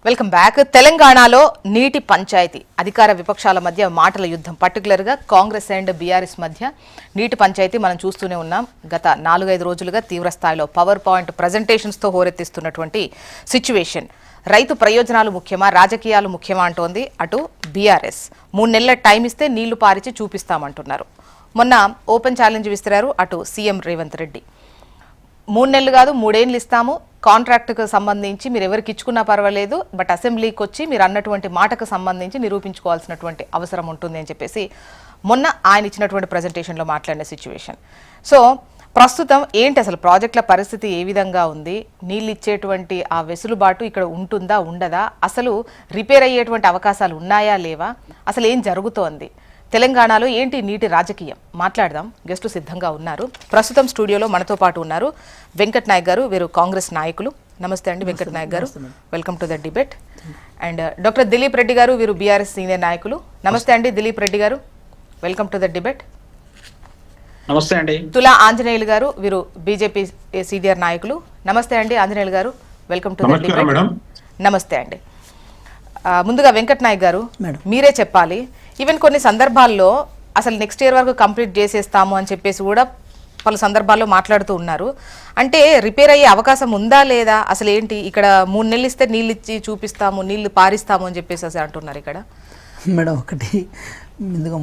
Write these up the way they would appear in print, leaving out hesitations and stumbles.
Welcome back. తెలంగాణలో నీటి పంచాయతీ అధికార విపక్షాల మధ్య మాటల యుద్ధం, పర్టికులర్గా కాంగ్రెస్ అండ్ బీఆర్ఎస్ మధ్య నీటి పంచాయతీ మనం చూస్తూనే ఉన్నాం. గత 4-5 రోజులుగా తీవ్ర స్థాయిలో పవర్ పాయింట్ ప్రజెంటేషన్స్తో హోరెత్తిస్తున్నటువంటి సిచ్యువేషన్. రైతు ప్రయోజనాలు ముఖ్యమా, రాజకీయాలు ముఖ్యమా అంటోంది అటు బీఆర్ఎస్. 3 నెలల టైం ఇస్తే నీళ్లు పారిచి చూపిస్తామంటున్నారు. మొన్న ఓపెన్ ఛాలెంజ్ విసిరారు అటు సీఎం రేవంత్ రెడ్డి. 3 నెలలు కాదు 3 ఏళ్ళు ఇస్తాము, కాంట్రాక్ట్కు సంబంధించి మీరు ఎవరికి ఇచ్చుకున్నా పర్వాలేదు, బట్ అసెంబ్లీకి వచ్చి మీరు అన్నటువంటి మాటకు సంబంధించి నిరూపించుకోవాల్సినటువంటి అవసరం ఉంటుంది అని చెప్పేసి మొన్న ఆయన ఇచ్చినటువంటి ప్రజెంటేషన్లో మాట్లాడిన సిచ్యువేషన్. సో ప్రస్తుతం ఏంటి అసలు ప్రాజెక్టుల పరిస్థితి ఏ విధంగా ఉంది, నీళ్ళు ఇచ్చేటువంటి ఆ వెసులుబాటు ఇక్కడ ఉంటుందా ఉండదా, అసలు రిపేర్ అయ్యేటువంటి అవకాశాలు ఉన్నాయా లేవా, అసలు ఏం జరుగుతోంది, తెలంగాణలో ఏంటి నీటి రాజకీయం, మాట్లాడదాం. గెస్టులు సిద్ధంగా ఉన్నారు. ప్రస్తుతం స్టూడియోలో మనతో పాటు ఉన్నారు వెంకట్ నాయక్ గారు, వీరు కాంగ్రెస్ నాయకులు. నమస్తే అండి వెంకట్ నాయక్ గారు, welcome to the debate. And doctor Dilip Reddy గారు, వీరు బీఆర్ఎస్ సీనియర్ నాయకులు. నమస్తే అండి దిలీప్ రెడ్డి గారు, వెల్కమ్ టు ద డిబేట్. నమస్తే అండి. తులా ఆంజనేయులు గారు, వీరు బీజేపీ సీనియర్ నాయకులు. నమస్తే అండి ఆంజనేయులు గారు, వెల్కమ్ టు ద డిబేట్. నమస్తే అండి. ముందుగా వెంకట్ నాయక్ గారు, మీరే చెప్పాలి. ఈవెన్ కొన్ని సందర్భాల్లో అసలు నెక్స్ట్ ఇయర్ వరకు కంప్లీట్ చేసేస్తాము అని చెప్పేసి కూడా పలు సందర్భాల్లో మాట్లాడుతూ ఉన్నారు. అంటే రిపేర్ అయ్యే అవకాశం ఉందా లేదా, అసలు ఏంటి ఇక్కడ 3 నెలలు ఇస్తే నీళ్ళు ఇచ్చి చూపిస్తాము, నీళ్లు పారిస్తాము అని చెప్పేసి అంటున్నారు ఇక్కడ. మేడం, ఒకటి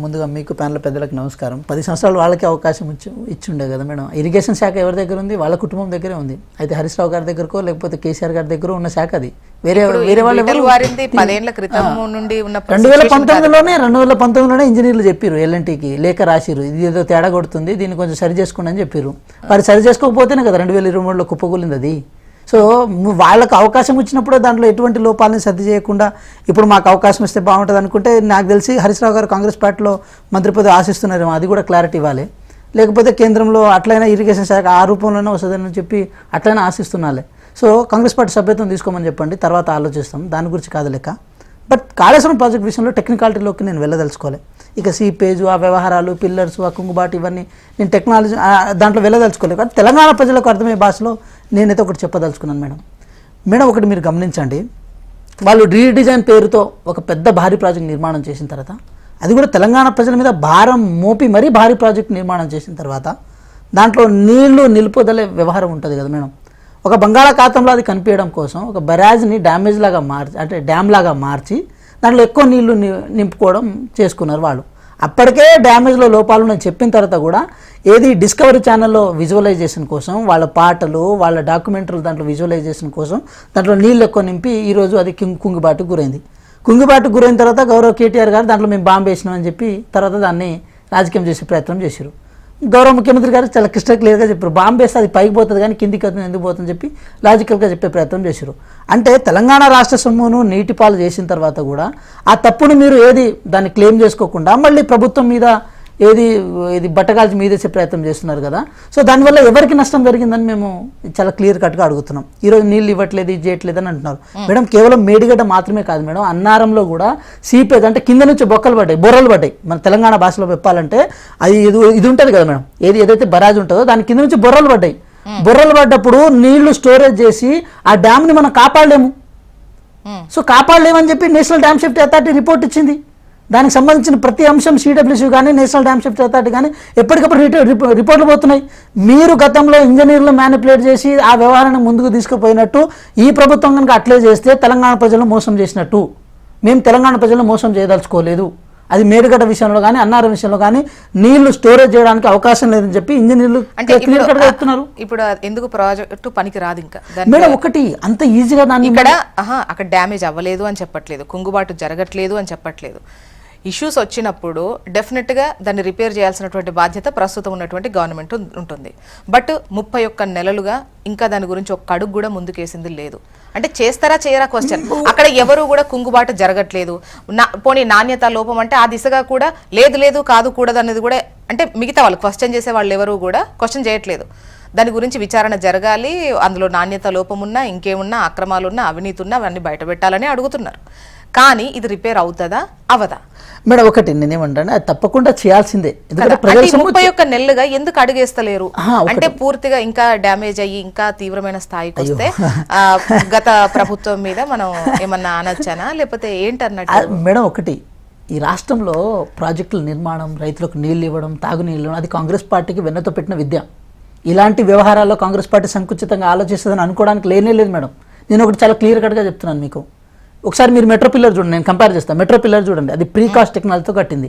ముందుగా మీకు ప్యానల్ పెద్దలకు నమస్కారం. 10 సంవత్సరాలు వాళ్ళకి అవకాశం ఇచ్చిండే కదా మేడం. ఇరిగేషన్ శాఖ ఎవరి దగ్గర ఉంది? వాళ్ళ కుటుంబం దగ్గరే ఉంది. అయితే హరీష్ రావు గారి దగ్గరకో లేకపోతే కేసీఆర్ గారి దగ్గర ఉన్న శాఖ అది. వేరే వాళ్ళు 2019లోనే ఇంజనీర్లు చెప్పారు, ఎల్ఎన్టీకి లేఖ రాసిరు, ఇది ఏదో తేడా కొడుతుంది, దీన్ని కొంచెం సరి చేసుకోండి అని చెప్పారు. మరి సరి చేసుకోకపోతేనే కదా 2023లో కుప్పకూలింది అది. సో వాళ్ళకు అవకాశం వచ్చినప్పుడు దాంట్లో ఎటువంటి లోపాలని సర్ది చేయకుండా ఇప్పుడు మాకు అవకాశం ఇస్తే బాగుంటుంది అనుకుంటే, నాకు తెలిసి హరీష్ రావు గారు కాంగ్రెస్ పార్టీలో మంత్రి పదవి ఆశిస్తున్నారేమో, అది కూడా క్లారిటీ ఇవ్వాలి. లేకపోతే కేంద్రంలో అట్లయినా ఇరిగేషన్ శాఖ ఆ రూపంలోనే వస్తుందని చెప్పి అట్లయినా ఆశిస్తున్నాలే. సో కాంగ్రెస్ పార్టీ సభ్యత్వం తీసుకోమని చెప్పండి, తర్వాత ఆలోచిస్తాం, దాని గురించి కాదు లెక్క. బట్ కాళేశ్వరం ప్రాజెక్ట్ విషయంలో టెక్నికాలిటీలోకి నేను వెళ్ళదలుచుకోవాలి. ఇక సీపేజు, ఆ వ్యవహారాలు, పిల్లర్స్, ఆ కుంగుబాటు, ఇవన్నీ నేను టెక్నాలజీ దాంట్లో వెళ్ళదలుచుకోలేదు. కానీ తెలంగాణ ప్రజలకు అర్థమయ్యే భాషలో నేనైతే ఒకటి చెప్పదలుచుకున్నాను మేడం. ఒకటి మీరు గమనించండి, వాళ్ళు రీడిజైన్ పేరుతో ఒక పెద్ద భారీ ప్రాజెక్ట్ నిర్మాణం చేసిన తర్వాత, అది కూడా తెలంగాణ ప్రజల మీద భారం మోపి మరీ భారీ ప్రాజెక్ట్ నిర్మాణం చేసిన తర్వాత దాంట్లో నీళ్లు నిలుపుదలే వ్యవహారం ఉంటుంది కదా మేడం. ఒక బంగాళాఖాతంలో అది కనిపించడం కోసం ఒక బరాజ్ని డ్యామేజ్ లాగా మార్చి, అంటే డ్యామ్ లాగా మార్చి దాంట్లో ఎక్కువ నీళ్లు నింపుకోవడం చేసుకున్నారు వాళ్ళు. అప్పటికే డ్యామేజ్లో లోపాలు నేను చెప్పిన తర్వాత కూడా ఏది డిస్కవరీ ఛానల్లో విజువలైజేషన్ కోసం, వాళ్ళ పాటలు, వాళ్ళ డాక్యుమెంటరీలు దాంట్లో విజువలైజేషన్ కోసం దాంట్లో నీళ్ళు ఎక్కువ నింపి ఈరోజు అది కుంగుబాటుకు గురైంది. కుంగుబాటుకు గురైన తర్వాత గౌరవ కేటీఆర్ గారు దాంట్లో మేము బాంబు వేసినామని చెప్పి తర్వాత దాన్ని రాజకీయం చేసే ప్రయత్నం చేశారు. గౌరవ ముఖ్యమంత్రి గారు చాలా క్లియర్గా చెప్పారు, బాంబు వేస్తే అది పైకి పోతుంది కానీ కిందికి ఎందుకు పోతుందని చెప్పి లాజికల్గా చెప్పే ప్రయత్నం చేశారు. అంటే తెలంగాణ రాష్ట్ర సొమ్మును నీటిపాలు చేసిన తర్వాత కూడా ఆ తప్పును మీరు దాన్ని క్లెయిమ్ చేసుకోకుండా మళ్ళీ ప్రభుత్వం మీద ఏది బట్టగాల్చి మీదేసే ప్రయత్నం చేస్తున్నారు కదా. సో దానివల్ల ఎవరికి నష్టం జరిగిందని మేము చాలా క్లియర్ కట్గా అడుగుతున్నాం. ఈరోజు నీళ్ళు ఇవ్వట్లేదు, ఇది చేయట్లేదు అని అంటున్నారు మేడం. కేవలం మేడిగడ్డ మాత్రమే కాదు మేడం, అన్నారంలో కూడా సీపేజ్ అంటే కింద నుంచి బొర్రలు పడ్డాయి. మన తెలంగాణ భాషలో చెప్పాలంటే అది ఇది ఉంటుంది కదా మేడం, ఏదైతే బరాజ్ ఉంటుందో దాని కింద నుంచి బొర్రలు పడ్డాయి. బొర్రలు పడ్డప్పుడు నీళ్లు స్టోరేజ్ చేసి ఆ డ్యామ్ని మనం కాపాడలేము. సో కాపాడలేమని చెప్పి national dam safety authority report ఇచ్చింది. దానికి సంబంధించిన ప్రతి అంశం సిడబ్ల్యూసీ కానీ నేషనల్ డ్యామ్ సేఫ్టీ అథారిటీ కానీ ఎప్పటికప్పుడు రిపోర్ట్లు పోతున్నాయి. మీరు గతంలో ఇంజనీర్లు మ్యానిపులేట్ చేసి ఆ వ్యవహారాన్ని ముందుకు తీసుకుపోయినట్టు ఈ ప్రభుత్వం కనుక అట్లే చేస్తే తెలంగాణ ప్రజలను మోసం చేసినట్టు. మేము తెలంగాణ ప్రజలను మోసం చేయదలుచుకోలేదు. అది మేడిగడ్డ విషయంలో కానీ అన్నారం విషయంలో కానీ నీళ్లు స్టోరేజ్ చేయడానికి అవకాశం లేదని చెప్పి ఇంజనీర్లు చెప్తున్నారు. ఇప్పుడు ఎందుకు ప్రాజెక్టు పనికి రాదు ఇంకా మేడం? ఒకటి అంత ఈజీగా దాన్ని అక్కడ డ్యామేజ్ అవ్వలేదు అని చెప్పట్లేదు, కుంగుబాటు జరగట్లేదు అని చెప్పట్లేదు. ఇష్యూస్ వచ్చినప్పుడు డెఫినెట్గా దాన్ని రిపేర్ చేయాల్సినటువంటి బాధ్యత ప్రస్తుతం ఉన్నటువంటి గవర్నమెంట్ ఉంటుంది. బట్ 31 నెలలుగా ఇంకా దాని గురించి ఒక అడుగు కూడా ముందుకేసింది లేదు. అంటే చేస్తారా చేయరా క్వశ్చన్. అక్కడ ఎవరు కూడా కుంగుబాటు జరగట్లేదు, పోనీ నాణ్యత లోపం అంటే ఆ దిశగా కూడా లేదు కాదు కూడదు అనేది కూడా, అంటే మిగతా వాళ్ళు క్వశ్చన్ చేసే వాళ్ళు ఎవరు కూడా క్వశ్చన్ చేయట్లేదు. దాని గురించి విచారణ జరగాలి, అందులో నాణ్యత లోపం ఉన్నా, ఇంకేమున్నా, అక్రమాలున్నా, అవినీతి ఉన్నా అవన్నీ బయట పెట్టాలని అడుగుతున్నారు. కానీ ఇది రిపేర్ అవుతుందా అవదా? మేడం ఒకటి నేనేమంటాను, అది తప్పకుండా చేయాల్సిందే. ఎందుకంటే కదా? ప్రజల అంటే సొమ్ము 31 నెలలుగా ఎందుకు అడుగేస్తలేరు? ఒకటి. అంటే పూర్తిగా ఇంకా డ్యామేజ్ అయ్యి ఇంకా తీవ్రమైన స్థాయికి వస్తే గత ప్రభుత్వం మీద మనం ఏమన్నా అనొచ్చానా లేకపోతే ఏంటన్నట్టు? మేడం ఒకటి, ఈ రాష్ట్రంలో ప్రాజెక్టుల నిర్మాణం, రైతులకు నీళ్ళు ఇవ్వడం, తాగునీళ్ళు ఇవ్వడం, అది కాంగ్రెస్ పార్టీకి వెన్నతో పెట్టిన విద్య. ఇలాంటి వ్యవహారాల్లో కాంగ్రెస్ పార్టీ సంకుచితంగా ఆలోచిస్తుందని అనుకోవడానికి లేనే లేదు మేడం. నేను ఒకటి చాలా క్లియర్ కట్గా చెప్తున్నాను మీకు. ఒకసారి మీరు మెట్రో పిల్లర్ చూడండి, నేను కంపేర్ చేస్తాను. మెట్రో పిల్లర్ చూడండి, అది ప్రీకాస్ట్ టెక్నాలజీతో కట్టింది.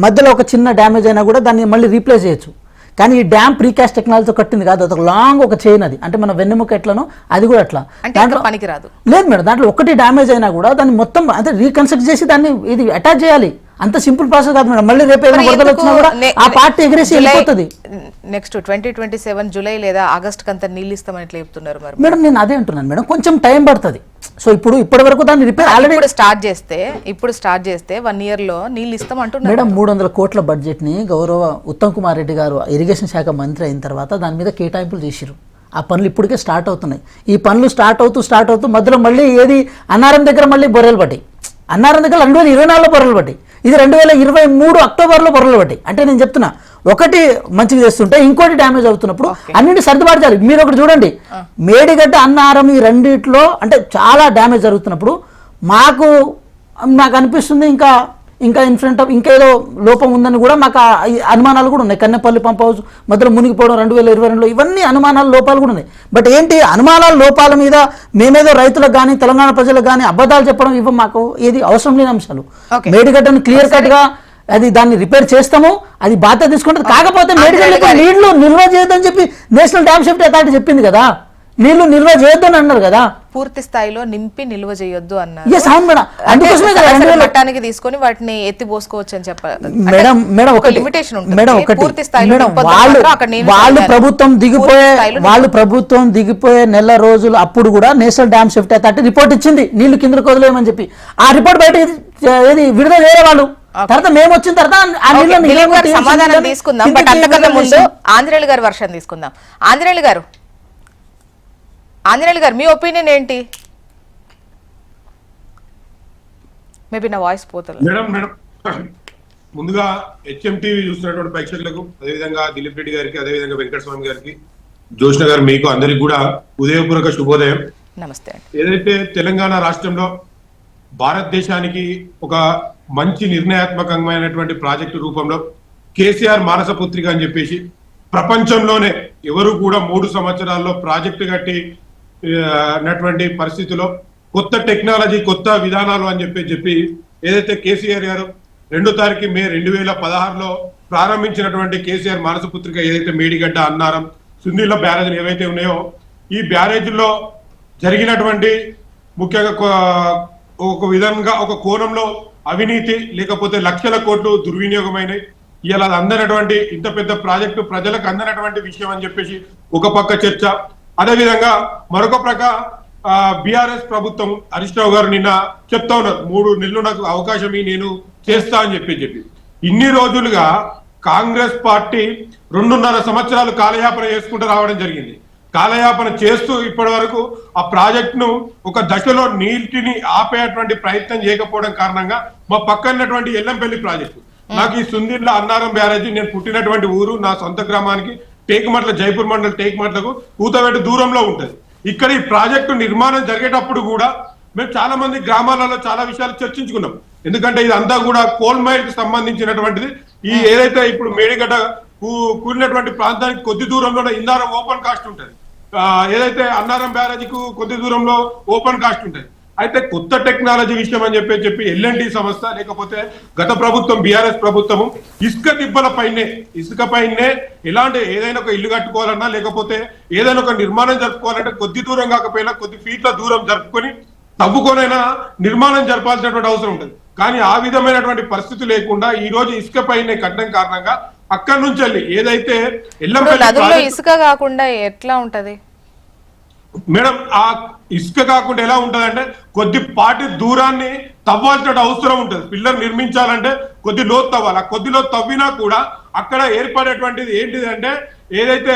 మధ్యలో ఒక చిన్న డ్యామేజ్ అయినా కూడా దాన్ని మళ్ళీ రీప్లేస్ చేయొచ్చు. కానీ ఈ డ్యామ్ ప్రీకాస్ట్ టెక్నాలజీతో కట్టింది కాదు, అది ఒక లాంగ్ ఒక చైన్. అది అంటే మన వెన్నెముక ఎట్లనో అది కూడా అట్లా. దాంట్లో పనికిరాదు. లేదు మేడం, దాంట్లో ఒకటి డ్యామేజ్ అయినా కూడా దాన్ని మొత్తం అంటే రీకన్స్ట్రక్ట్ చేసి దాన్ని ఇది అటాచ్ చేయాలి. అంత సింపుల్ ప్రాసెస్ కాదు మేడం. మళ్ళీ రేపు ఏదైనా వరదలు వచ్చినా కూడా ఆ పార్టీ ఎగిరేసి వెళ్ళిపోతుంది. నెక్స్ట్ 2027 జూలై లేదా ఆగస్ట్ కంతా నీళ్ళు ఇస్తామని ఎట్లా చెప్తున్నారు మరి? మేడం నేను అదే అంటున్నాను మేడం, కొంచెం టైం పడుతుంది. సో ఇప్పటి వరకు దాన్ని రిపేర్ ఆల్రెడీ ఇప్పుడు స్టార్ట్ చేస్తే 1 year లో నీళ్ళు ఇస్తాం అంటున్నారు మేడం. 300 కోట్ల బడ్జెట్ ని గౌరవ ఉత్తమ్ కుమార్ రెడ్డి గారు ఇరిగేషన్ శాఖ మంత్రి అయిన తర్వాత దాని మీద కేటాయింపులు చేసిరు. ఆ పనులు ఇప్పటికే స్టార్ట్ అవుతున్నాయి. ఈ పనులు స్టార్ట్ అవుతూ మధ్యలో మళ్ళీ ఏది అన్నారం దగ్గర మళ్ళీ బొర్రెలు పట్టాయి. అన్నారం దగ్గర 2024లో బొర్రెలు పట్టాయి. ఇది 2023 అక్టోబర్లో బొర్రెలు పట్టాయి. అంటే నేను చెప్తున్నా, ఒకటి మంచిగా చేస్తుంటే ఇంకోటి డ్యామేజ్ అవుతున్నప్పుడు అన్నింటి సర్దుబాటు చేయాలి. మీరు ఒకటి చూడండి, మేడిగడ్డ అన్నారం ఈ రెండిట్లో అంటే చాలా డ్యామేజ్ జరుగుతున్నప్పుడు నాకు అనిపిస్తుంది ఇంకా ఇన్ఫ్రంట్ ఆఫ్ ఇంకేదో లోపం ఉందని కూడా మాకు అనుమానాలు కూడా ఉన్నాయి. కన్నెపల్లి పంప్ హౌస్ మధ్యలో మునిగిపోవడం 2022లో ఇవన్నీ అనుమానాలు, లోపాలు కూడా ఉన్నాయి. బట్ ఏంటి, అనుమానాల లోపాల మీద మేమేదో రైతులకు కానీ తెలంగాణ ప్రజలకు కానీ అబద్ధాలు చెప్పడం మాకు ఏది అవసరం లేని అంశాలు. మేడిగడ్డను క్లియర్ కట్ గా అది దాన్ని రిపేర్ చేస్తాము, అది బాధ్యత తీసుకుంటుంది. కాకపోతే మేడిగడ్డకు నీళ్లు నిల్వ చేయొద్దని చెప్పి నేషనల్ డ్యామ్ సేఫ్టీ అథారిటీ చెప్పింది కదా, నీళ్లు నిల్వ చేయొద్దని అన్నారు కదా, పూర్తి స్థాయిలో నింపి నిల్వ చేయొద్దు అన్నారు. మట్టానికి తీసుకొని వాటిని ఎత్తి పోసుకోవచ్చు అని చెప్పారు మేడం. మేడం ఒక లిమిటేషన్ ఉంటుంది. మేడం ఒకటి, వాళ్ళు ప్రభుత్వం దిగిపోయే నెల రోజులు అప్పుడు కూడా national dam safety authority report ఇచ్చింది నీళ్లు కిందకు వదిలేయమని చెప్పి. ఆ రిపోర్ట్ బయట ఏది విడుదల చేయలే వాళ్ళు. తర్వాత మేము వచ్చిన తర్వాత సమాధానం తీసుకుందాం. బట్ అంతకన్నా ముందు ఆంజనేయులు గారు వర్షం తీసుకుందాం. ఆంజనేయులు గారు మీ ఒపీనియన్ ఏంటి? మేబీ నా వాయిస్ పోతుంది. మేడం ముందుగా హెచ్ఎంటీవీ చూస్తున్నటువంటి ప్రేక్షకులకు, అదేవిధంగా దిలీప్ రెడ్డి గారికి, అదేవిధంగా వెంకటస్వామి గారికి, జోష్ణ గారు, మీకు అందరికి కూడా ఉదయపూర్వక శుభోదయం. నమస్తే. ఏదైతే తెలంగాణ రాష్ట్రంలో భారతదేశానికి ఒక మంచి నిర్ణయాత్మకమైనటువంటి ప్రాజెక్టు రూపంలో కేసీఆర్ మానస పుత్రిక అని చెప్పేసి ప్రపంచంలోనే ఎవరు కూడా 3 సంవత్సరాల్లో ప్రాజెక్టు కట్టి అన్నటువంటి పరిస్థితిలో కొత్త టెక్నాలజీ, కొత్త విధానాలు అని చెప్పి ఏదైతే కేసీఆర్ గారు 2వ తారీఖు మే 2016లో ప్రారంభించినటువంటి కేసీఆర్ మానస పుత్రిక ఏదైతే మేడిగడ్డ, అన్నారం, సుందిళ్ళ బ్యారేజీలు ఏవైతే ఉన్నాయో, ఈ బ్యారేజీల్లో జరిగినటువంటి ముఖ్యంగా ఒక విధంగా ఒక కోణంలో అవినీతి లేకపోతే లక్షల కోట్లు దుర్వినియోగమైనవి. ఇలా అందనటువంటి ఇంత పెద్ద ప్రాజెక్టు ప్రజలకు అందనటువంటి విషయం అని చెప్పేసి ఒక పక్క చర్చ. అదేవిధంగా మరొక ప్రక్క బీఆర్ఎస్ ప్రభుత్వం హరీష్ రావు గారు నిన్న చెప్తా ఉన్నారు, 3 నెలలు నాకు అవకాశం నేను చేస్తా అని చెప్పి ఇన్ని రోజులుగా కాంగ్రెస్ పార్టీ 2.5 సంవత్సరాలు కాలయాపన చేసుకుంటూ రావడం జరిగింది. కాలయాపన చేస్తూ ఇప్పటి వరకు ఆ ప్రాజెక్టును ఒక దశలో నీటిని ఆపేటువంటి ప్రయత్నం చేయకపోవడం కారణంగా మా పక్కనటువంటి ఎల్లంపల్లి ప్రాజెక్టు, నాకు ఈ సుందిళ్ళ అన్నారం బ్యారేజీ, నేను పుట్టినటువంటి ఊరు, నా సొంత గ్రామానికి టేకుమట్ల, జైపూర్ మండలం టేకుమట్లకు కూతవేట దూరంలో ఉంటది. ఇక్కడ ఈ ప్రాజెక్టు నిర్మాణం జరిగేటప్పుడు కూడా మేము చాలా మంది గ్రామాలలో చాలా విషయాలు చర్చించుకున్నాం. ఎందుకంటే ఇది అంతా కూడా కోల్ మైల్ కి సంబంధించినటువంటిది. ఈ ఏదైతే ఇప్పుడు మేడిగడ్డ కూలినటువంటి ప్రాంతానికి కొద్ది దూరంలో ఇందారం ఓపెన్ కాస్ట్ ఉంటుంది, ఏదైతే అన్నారం బ్యారేజీకు కొద్ది దూరంలో ఓపెన్ కాస్ట్ ఉంటుంది. అయితే కొత్త టెక్నాలజీ విషయం అని చెప్పి ఎల్ఎన్టీ సంస్థ లేకపోతే గత ప్రభుత్వం బీఆర్ఎస్ ప్రభుత్వము ఇసుక పైనే ఎలాంటి ఏదైనా ఒక ఇల్లు కట్టుకోవాలన్నా లేకపోతే ఏదైనా ఒక నిర్మాణం జరుపుకోవాలంటే కొద్ది దూరం కాకపోయినా కొద్ది ఫీట్ల దూరం జరుపుకొని తవ్వుకొనైనా నిర్మాణం జరపాల్సినటువంటి అవసరం ఉంటుంది. కానీ ఆ విధమైనటువంటి పరిస్థితి లేకుండా ఈ రోజు ఇసుక పైనే కట్టడం కారణంగా అక్కడి నుంచి వెళ్ళి ఏదైతే ఇసుక కాకుండా ఎట్లా ఉంటది మేడం, ఆ ఇసుక కాకుండా ఎలా ఉంటదంటే కొద్దిపాటి దూరాన్ని తవ్వాల్సిన అవసరం ఉంటుంది. పిల్లర్ నిర్మించాలంటే కొద్ది లోతు తవ్వాలి. ఆ కొద్ది లోతు తవ్వినా కూడా అక్కడ ఏర్పడేటువంటిది ఏంటిది అంటే ఏదైతే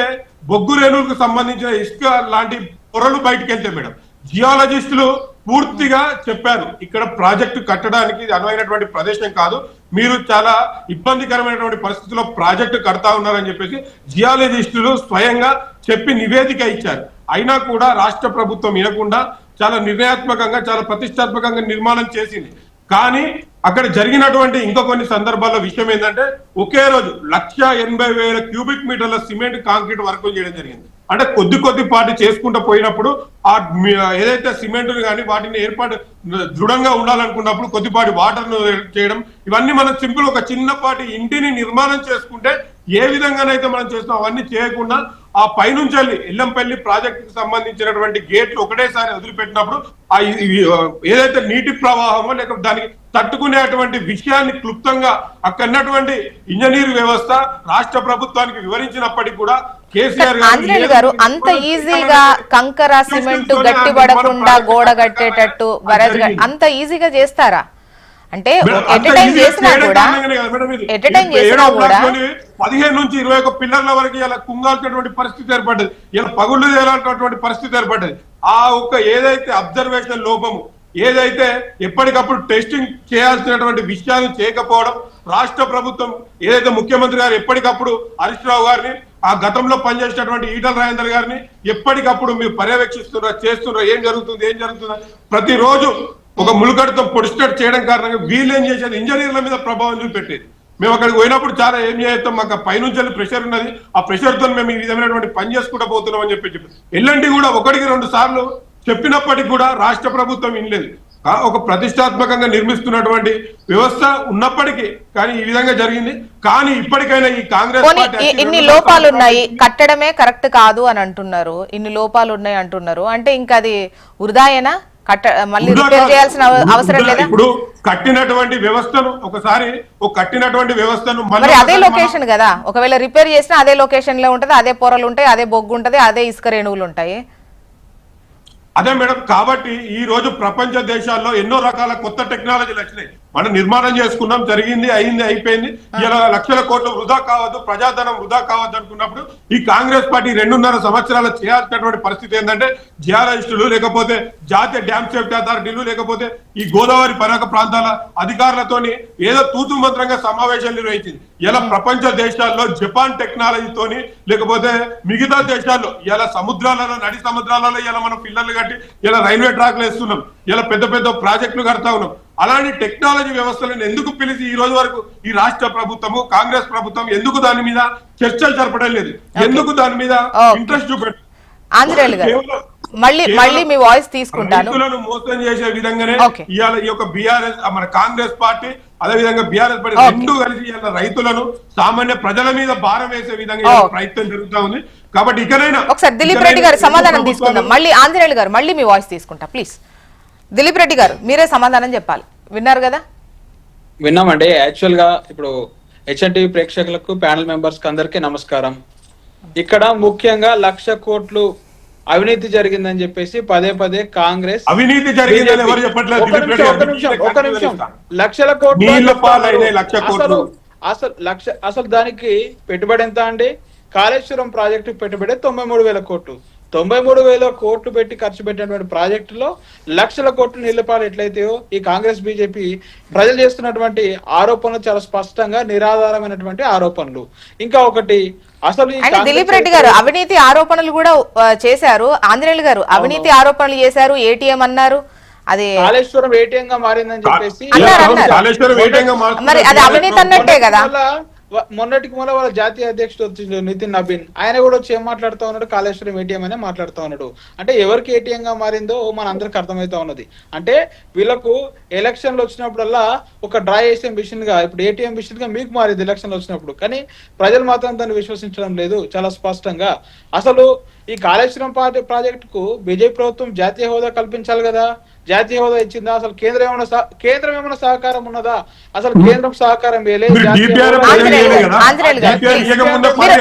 బొగ్గు రేణువులకు సంబంధించిన ఇసుక లాంటి పొరలు బయటకు వెళ్తాయి మేడం. జియాలజిస్టులు పూర్తిగా చెప్పారు, ఇక్కడ ప్రాజెక్టు కట్టడానికి ఇది అనువైనటువంటి ప్రదేశం కాదు, మీరు చాలా ఇబ్బందికరమైనటువంటి పరిస్థితుల్లో ప్రాజెక్టు కడతా ఉన్నారని చెప్పేసి జియాలజిస్టులు స్వయంగా చెప్పి నివేదిక ఇచ్చారు. అయినా కూడా రాష్ట్ర ప్రభుత్వం వినకుండా చాలా నిర్ణయాత్మకంగా చాలా ప్రతిష్టాత్మకంగా నిర్మాణం చేసింది. కానీ అక్కడ జరిగినటువంటి ఇంకా కొన్ని సందర్భాల్లో విషయం ఏంటంటే ఒకే రోజు 1,80,000 క్యూబిక్ మీటర్ల సిమెంట్ కాంక్రీట్ వర్కులు చేయడం జరిగింది. అంటే కొద్దిపాటి చేసుకుంటూ పోయినప్పుడు ఆ ఏదైతే సిమెంట్ కానీ వాటిని ఏర్పాటు దృఢంగా ఉండాలనుకున్నప్పుడు కొద్దిపాటి వాటర్ చేయడం, ఇవన్నీ మనం సింపుల్ ఒక చిన్నపాటి ఇంటిని నిర్మాణం చేసుకుంటే ఏ విధంగానైతే మనం చేస్తాం అవన్నీ చేయకుండా ఆ పైనుంచి వెళ్ళి ఎల్లంపల్లి ప్రాజెక్టుకు సంబంధించినటువంటి గేట్లు ఒకటేసారి వదిలిపెట్టినప్పుడు ఆ ఏదైతే నీటి ప్రవాహమో లేక దానికి తట్టుకునేటువంటి విషయాన్ని క్లుప్తంగా అక్కడున్నటువంటి ఇంజనీర్ వ్యవస్థ రాష్ట్ర ప్రభుత్వానికి వివరించినప్పటికీ కూడా కేసీఆర్ గారు అంత ఈజీగా కంకర సిమెంట్ గట్టిపడకుండా గోడ కట్టేటట్టు అంత ఈజీగా చేస్తారా? అంటే ఎంటర్టైన్ చేసినా కూడా 15 నుంచి 21 పిల్లర్ల వరకు ఇలా కుంగాల్సినటువంటి పరిస్థితి ఏర్పడ్డది, ఇలా పగుళ్ళు తేలాల్సినటువంటి పరిస్థితి ఏర్పడ్డది. ఆ ఒక్క ఏదైతే అబ్జర్వేషన్ లోపము, ఏదైతే ఎప్పటికప్పుడు టెస్టింగ్ చేయాల్సినటువంటి విషయాలు చేయకపోవడం, రాష్ట్ర ప్రభుత్వం ఏదైతే ముఖ్యమంత్రి గారు ఎప్పటికప్పుడు హరీష్ రావు గారిని ఆ గతంలో పనిచేసినటువంటి ఈటల రాజేందర్ గారిని ఎప్పటికప్పుడు మీరు పర్యవేక్షిస్తున్నారు, చేస్తున్నారు, ఏం జరుగుతుంది ప్రతిరోజు ఒక ములుగడతో పొడిస్టేట్ చేయడం కారణంగా వీళ్ళు ఏం చేసేది ఇంజనీర్ల మీద ప్రభావం చూపెట్టేది. మేము అక్కడికి పోయినప్పుడు చాలా ఏం చేస్తాం, మాకు పైనుంచి ప్రెషర్ ఉన్నది, ఆ ప్రెషర్ తో మేము ఈ విధమైనటువంటి పని చేసుకుంటూ పోతున్నాం అని చెప్పి ఎల్లంటి కూడా 1-2 సార్లు చెప్పినప్పటికీ కూడా రాష్ట్ర ప్రభుత్వం వినలేదు. ఒక ప్రతిష్టాత్మకంగా నిర్మిస్తున్నటువంటి వ్యవస్థ ఉన్నప్పటికీ కానీ ఈ విధంగా జరిగింది. కానీ ఇప్పటికైనా ఈ కాంగ్రెస్ పార్టీ ఇన్ని లోపాలు ఉన్నాయి, కట్టడమే కరెక్ట్ కాదు అని అంటున్నారు, ఇన్ని లోపాలు ఉన్నాయి అంటున్నారు, అంటే ఇంకా అది వృధాయేనా? మళ్ళీ రిపేర్ చేయాల్సిన అవసరం లేదా? ఇప్పుడు కట్టినటువంటి వ్యవస్థను ఒకసారి కట్టినటువంటి వ్యవస్థను మరి అదే లొకేషన్ కదా, ఒకవేళ రిపేర్ చేసినా అదే లొకేషన్ లో ఉంటది, అదే పొరలు ఉంటాయి, అదే బొగ్గు ఉంటది, అదే ఇసుక రేణువులు ఉంటాయి. అదే మేడం, కాబట్టి ఈ రోజు ప్రపంచ దేశాల్లో ఎన్నో రకాల కొత్త టెక్నాలజీలు వచ్చినాయి. మనం నిర్మాణం చేసుకున్నాం, జరిగింది, అయింది, అయిపోయింది. ఇలా లక్షల కోట్లు వృధా కావద్దు, ప్రజాధనం వృధా కావద్దు అనుకున్నప్పుడు ఈ కాంగ్రెస్ పార్టీ 2.5 సంవత్సరాలు చేయాల్సినటువంటి పరిస్థితి ఏంటంటే జియాలజిస్టులు లేకపోతే జాతీయ డ్యామ్ సేఫ్టీ అథారిటీలు లేకపోతే ఈ గోదావరి పరివాహక ప్రాంతాల అధికారులతోని ఏదో తూతు మంత్రంగా సమావేశాలు నిర్వహించింది. ఇలా ప్రపంచ దేశాల్లో జపాన్ టెక్నాలజీతోని లేకపోతే మిగతా దేశాల్లో ఇలా సముద్రాలలో నడి సముద్రాలలో ఇలా మనం పిల్లర్లు కట్టి ఇలా రైల్వే ట్రాక్లు వేస్తున్నాం, ఇలా పెద్ద పెద్ద ప్రాజెక్టులు కడతా ఉన్నాం. అలాంటి టెక్నాలజీ వ్యవస్థలను ఎందుకు పిలిచి ఈ రోజు వరకు ఈ రాష్ట్ర ప్రభుత్వము కాంగ్రెస్ ప్రభుత్వం ఎందుకు దాని మీద చర్చలు జరపడం లేదు, ఎందుకు దాని మీద ఇంట్రెస్ట్ చూపెట్టారు? ఆంధ్రేయులు గారు మళ్ళీ మీ వాయిస్ తీసుకుంటాను. రైతులను మోసం చేసే విధంగానే ఇవాళ ఈ యొక్క బీఆర్ఎస్ మన కాంగ్రెస్ పార్టీ అదే విధంగా బీఆర్ఎస్ పార్టీ రెండు కలిసి ఇవాళ రైతులను సామాన్య ప్రజల మీద భారం వేసే విధంగా ప్రయత్నం జరుగుతా ఉంది. కాబట్టి ఇకనైనా ఒకసారి దిలీప్ రెడ్డి గారు సమాధానం తీసుకుందాం. మళ్ళీ ఆంధ్రేయులు గారు మళ్ళీ మీ వాయిస్ తీసుకుంటా ప్లీజ్. దిలీప్ రెడ్డి గారు మీరే సమాధానం చెప్పాలి, విన్నారు కదా? విన్నామండి. యాక్చువల్ గా ఇప్పుడు హెచ్ఎన్టీవీ ప్రేక్షకులకు ప్యానల్ మెంబర్స్ కి అందరికీ నమస్కారం. ఇక్కడ ముఖ్యంగా 1,00,000 కోట్లు అవినీతి జరిగిందని చెప్పేసి పదే కాంగ్రెస్ అవినీతి జరిగిందని ఎవరు చెప్పట్లేదు. ఒక నిమిషం 1,00,000 కోట్లు అసలు దానికి పెట్టుబడి ఎంత అండి? కాళేశ్వరం ప్రాజెక్టు పెట్టుబడి 93,000 కోట్లు. 93,000 కోట్లు పెట్టి ఖర్చు పెట్టినటువంటి ప్రాజెక్టులో 1,00,000 కోట్లు నీళ్లపాలు ఎట్లయితాయో ఈ కాంగ్రెస్ బీజేపీ ప్రజలు చేస్తున్నటువంటి ఆరోపణలు చాలా స్పష్టంగా నిరాధారమైనటువంటి ఆరోపణలు. ఇంకా ఒకటి అసలు దిలీప్ రెడ్డి గారు అవినీతి ఆరోపణలు కూడా చేశారు, ఆంధ్రేయులు గారు అవినీతి ఆరోపణలు చేశారు, ఏటీఎం అన్నారు, అది కాళేశ్వరం ఏటీఎం గా మారిందని చెప్పేసి మరి అది అవినీతి అన్నట్టే కదా. మొన్నటికి మొన్న వాళ్ళ జాతీయ అధ్యక్షుడు వచ్చి నితిన్ నబీన్ ఆయన కూడా వచ్చి ఏం మాట్లాడుతూ ఉన్నాడు, కాళేశ్వరం ఏటీఎం అనే మాట్లాడుతూ ఉన్నాడు. అంటే ఎవరికి ఏటీఎం గా మారిందో మన అందరికి అర్థమవుతా ఉన్నది. అంటే వీళ్ళకు ఎలక్షన్లు వచ్చినప్పుడల్లా ఒక డ్రా చేసే మిషన్ గా ఇప్పుడు ఏటీఎం మిషన్ గా మీకు మారింది ఎలక్షన్లు వచ్చినప్పుడు, కానీ ప్రజలు మాత్రం దాన్ని విశ్వసించడం లేదు చాలా స్పష్టంగా. అసలు ఈ కాళేశ్వరం ప్రాజెక్టుకు బీజేపీ ప్రభుత్వం జాతీయ హోదా కల్పించాలి కదా, జాతీయ హోదా ఇచ్చిందా? అసలు కేంద్రం ఏమైనా సహకారం ఉన్నదా? అసలు కేంద్రం సహకారం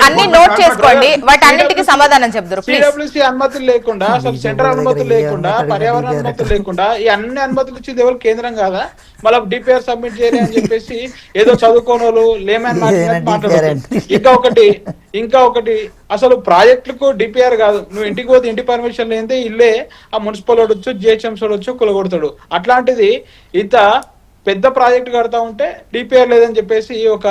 అన్ని నోట్ చేసుకోండి, వాటి అన్నింటికి సమాధానం చెప్తారు. సిడబ్ల్యూసీ అనుమతులు లేకుండా, అసలు సెంట్రల్ అనుమతులు లేకుండా, పర్యావరణ అనుమతులు లేకుండా ఈ అన్ని అనుమతులు ఇచ్చింది ఎవరు? కేంద్రం కాదా? మళ్ళీ డిపిఆర్ సబ్మిట్ చేయాలి అని చెప్పేసి ఏదో చదువుకోనోళ్ళు లేమని మాట్లాడారు. ఇంకా ఒకటి అసలు ప్రాజెక్టులకు డిపిఆర్ కాదు, నువ్వు ఇంటికి పోతే ఇంటి పర్మిషన్ లేదే ఇల్లే ఆ మున్సిపల్ వచ్చు, జిహెచ్ఎంసీ వచ్చు, కూలగొడతాడు. అట్లాంటిది ఇంత పెద్ద ప్రాజెక్ట్ కడతా ఉంటే డిపిఆర్ లేదని చెప్పేసి ఒక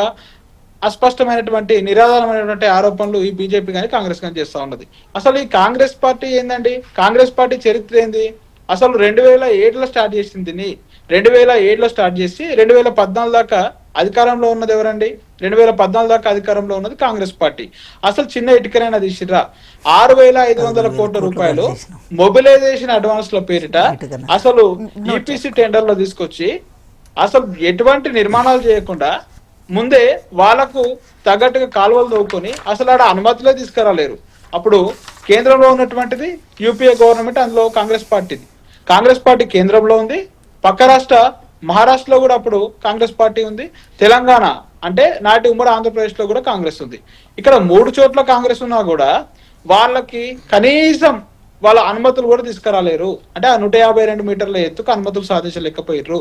అస్పష్టమైనటువంటి నిరాధారమైనటువంటి ఆరోపణలు ఈ బీజేపీ కానీ కాంగ్రెస్ కానీ చేస్తా ఉన్నది. అసలు ఈ కాంగ్రెస్ పార్టీ ఏందండి? కాంగ్రెస్ పార్టీ చరిత్ర ఏంది? అసలు 2007లో స్టార్ట్ చేసింది. 2007లో స్టార్ట్ చేసి 2014 దాకా అధికారంలో ఉన్నది ఎవరండి? 2014 దాకా అధికారంలో ఉన్నది కాంగ్రెస్ పార్టీ. అసలు చిన్న ఇటుకరైనా తీసిరా 6,500 కోట్ల రూపాయలు మొబిలైజేషన్ అడ్వాన్స్ లో పేరిట అసలు ఈపీసీ టెండర్ లో తీసుకొచ్చి అసలు ఎటువంటి నిర్మాణాలు చేయకుండా ముందే వాళ్ళకు తగ్గట్టుగా కాలువలు తవ్వుకొని అసలు ఆడ అనుమతులే తీసుకురాలేరు. అప్పుడు కేంద్రంలో ఉన్నటువంటిది యూపీఏ గవర్నమెంట్, అందులో కాంగ్రెస్ పార్టీ కేంద్రంలో ఉంది. పక్క రాష్ట్ర మహారాష్ట్రలో కూడా అప్పుడు కాంగ్రెస్ పార్టీ ఉంది. తెలంగాణ అంటే నాటి ఉమ్మడి ఆంధ్రప్రదేశ్ లో కూడా కాంగ్రెస్ ఉంది. ఇక్కడ 3 చోట్ల కాంగ్రెస్ ఉన్నా కూడా వాళ్ళకి కనీసం వాళ్ళ అనుమతులు కూడా తీసుకురాలేరు. అంటే ఆ 152 మీటర్ల ఎత్తుకు అనుమతులు సాధించలేకపోయారు.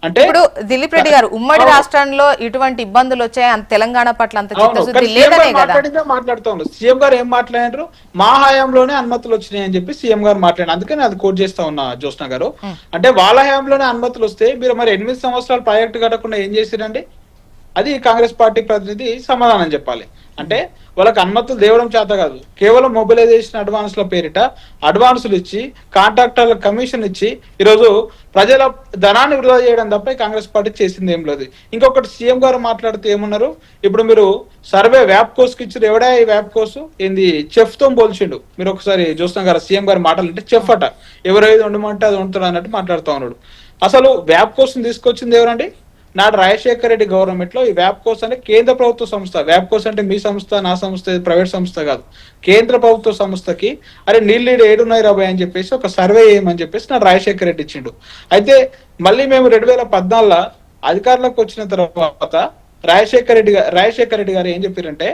అంటే ఇప్పుడు దిలీప్ రెడ్డి గారు ఉమ్మడి రాష్ట్రంలో ఇటువంటి ఇబ్బందులు వచ్చాయి, అంత తెలంగాణ పట్ల అంత చిత్తశుద్ధి లేదనే కదా మాట్లాడుతాను. సీఎం గారు ఏం మాట్లాడారు? మా హయాంలోనే అనుమతులు వచ్చినాయి అని చెప్పి సీఎం గారు మాట్లాడారు. అందుకని అది కోట్ చేస్తా ఉన్నా జ్యోత్స్న గారు. అంటే వాళ్ళ హయాంలోనే అనుమతులు వస్తే మీరు మరి 8 సంవత్సరాలు ప్రాజెక్టు కట్టకుండా ఏం చేసిరండి? అది కాంగ్రెస్ పార్టీ ప్రతినిధి సమాధానం చెప్పాలి. అంటే వాళ్ళకి అనుమతులు దేవడం చేత కాదు, కేవలం మొబిలైజేషన్ అడ్వాన్స్ లో పేరిట అడ్వాన్సులు ఇచ్చి కాంట్రాక్టర్ల కమిషన్ ఇచ్చి ఈరోజు ప్రజల ధనాన్ని వృధా చేయడం తప్ప కాంగ్రెస్ పార్టీ చేసింది ఏం లేదు. ఇంకొకటి సీఎం గారు మాట్లాడుతూ ఏమన్నారు? ఇప్పుడు మీరు సర్వే వ్యాప్ కోర్సుకి ఇచ్చారు. ఎవడా ఈ వ్యాప్ కోర్సు ఏంది? చెఫ్ తో పోల్చిండు. మీరు ఒకసారి చూస్తాం కదా సీఎం గారు మాటలు, అంటే చెఫ్ అట, ఎవరైతే ఉండమంటే అది వండుతాడు అన్నట్టు మాట్లాడుతూ ఉన్నాడు. అసలు వ్యాప్ కోర్సును తీసుకొచ్చింది ఎవరండి? నాడు రాజశేఖర రెడ్డి గవర్నమెంట్ లో ఈ వ్యాప్ కోర్స్ అంటే కేంద్ర ప్రభుత్వ సంస్థ. వ్యాప్ కోర్స్ అంటే మీ సంస్థ, నా సంస్థ, ప్రైవేట్ సంస్థ కాదు, కేంద్ర ప్రభుత్వ సంస్థకి అరే నీళ్ళు 7 రాబాయ్ అని చెప్పేసి ఒక సర్వే చేయమని చెప్పేసి నాడు రాజశేఖర రెడ్డి ఇచ్చిండు. అయితే మళ్ళీ మేము 2014లో అధికారంలోకి వచ్చిన తర్వాత రాజశేఖర రెడ్డి గారు ఏం చెప్పారంటే,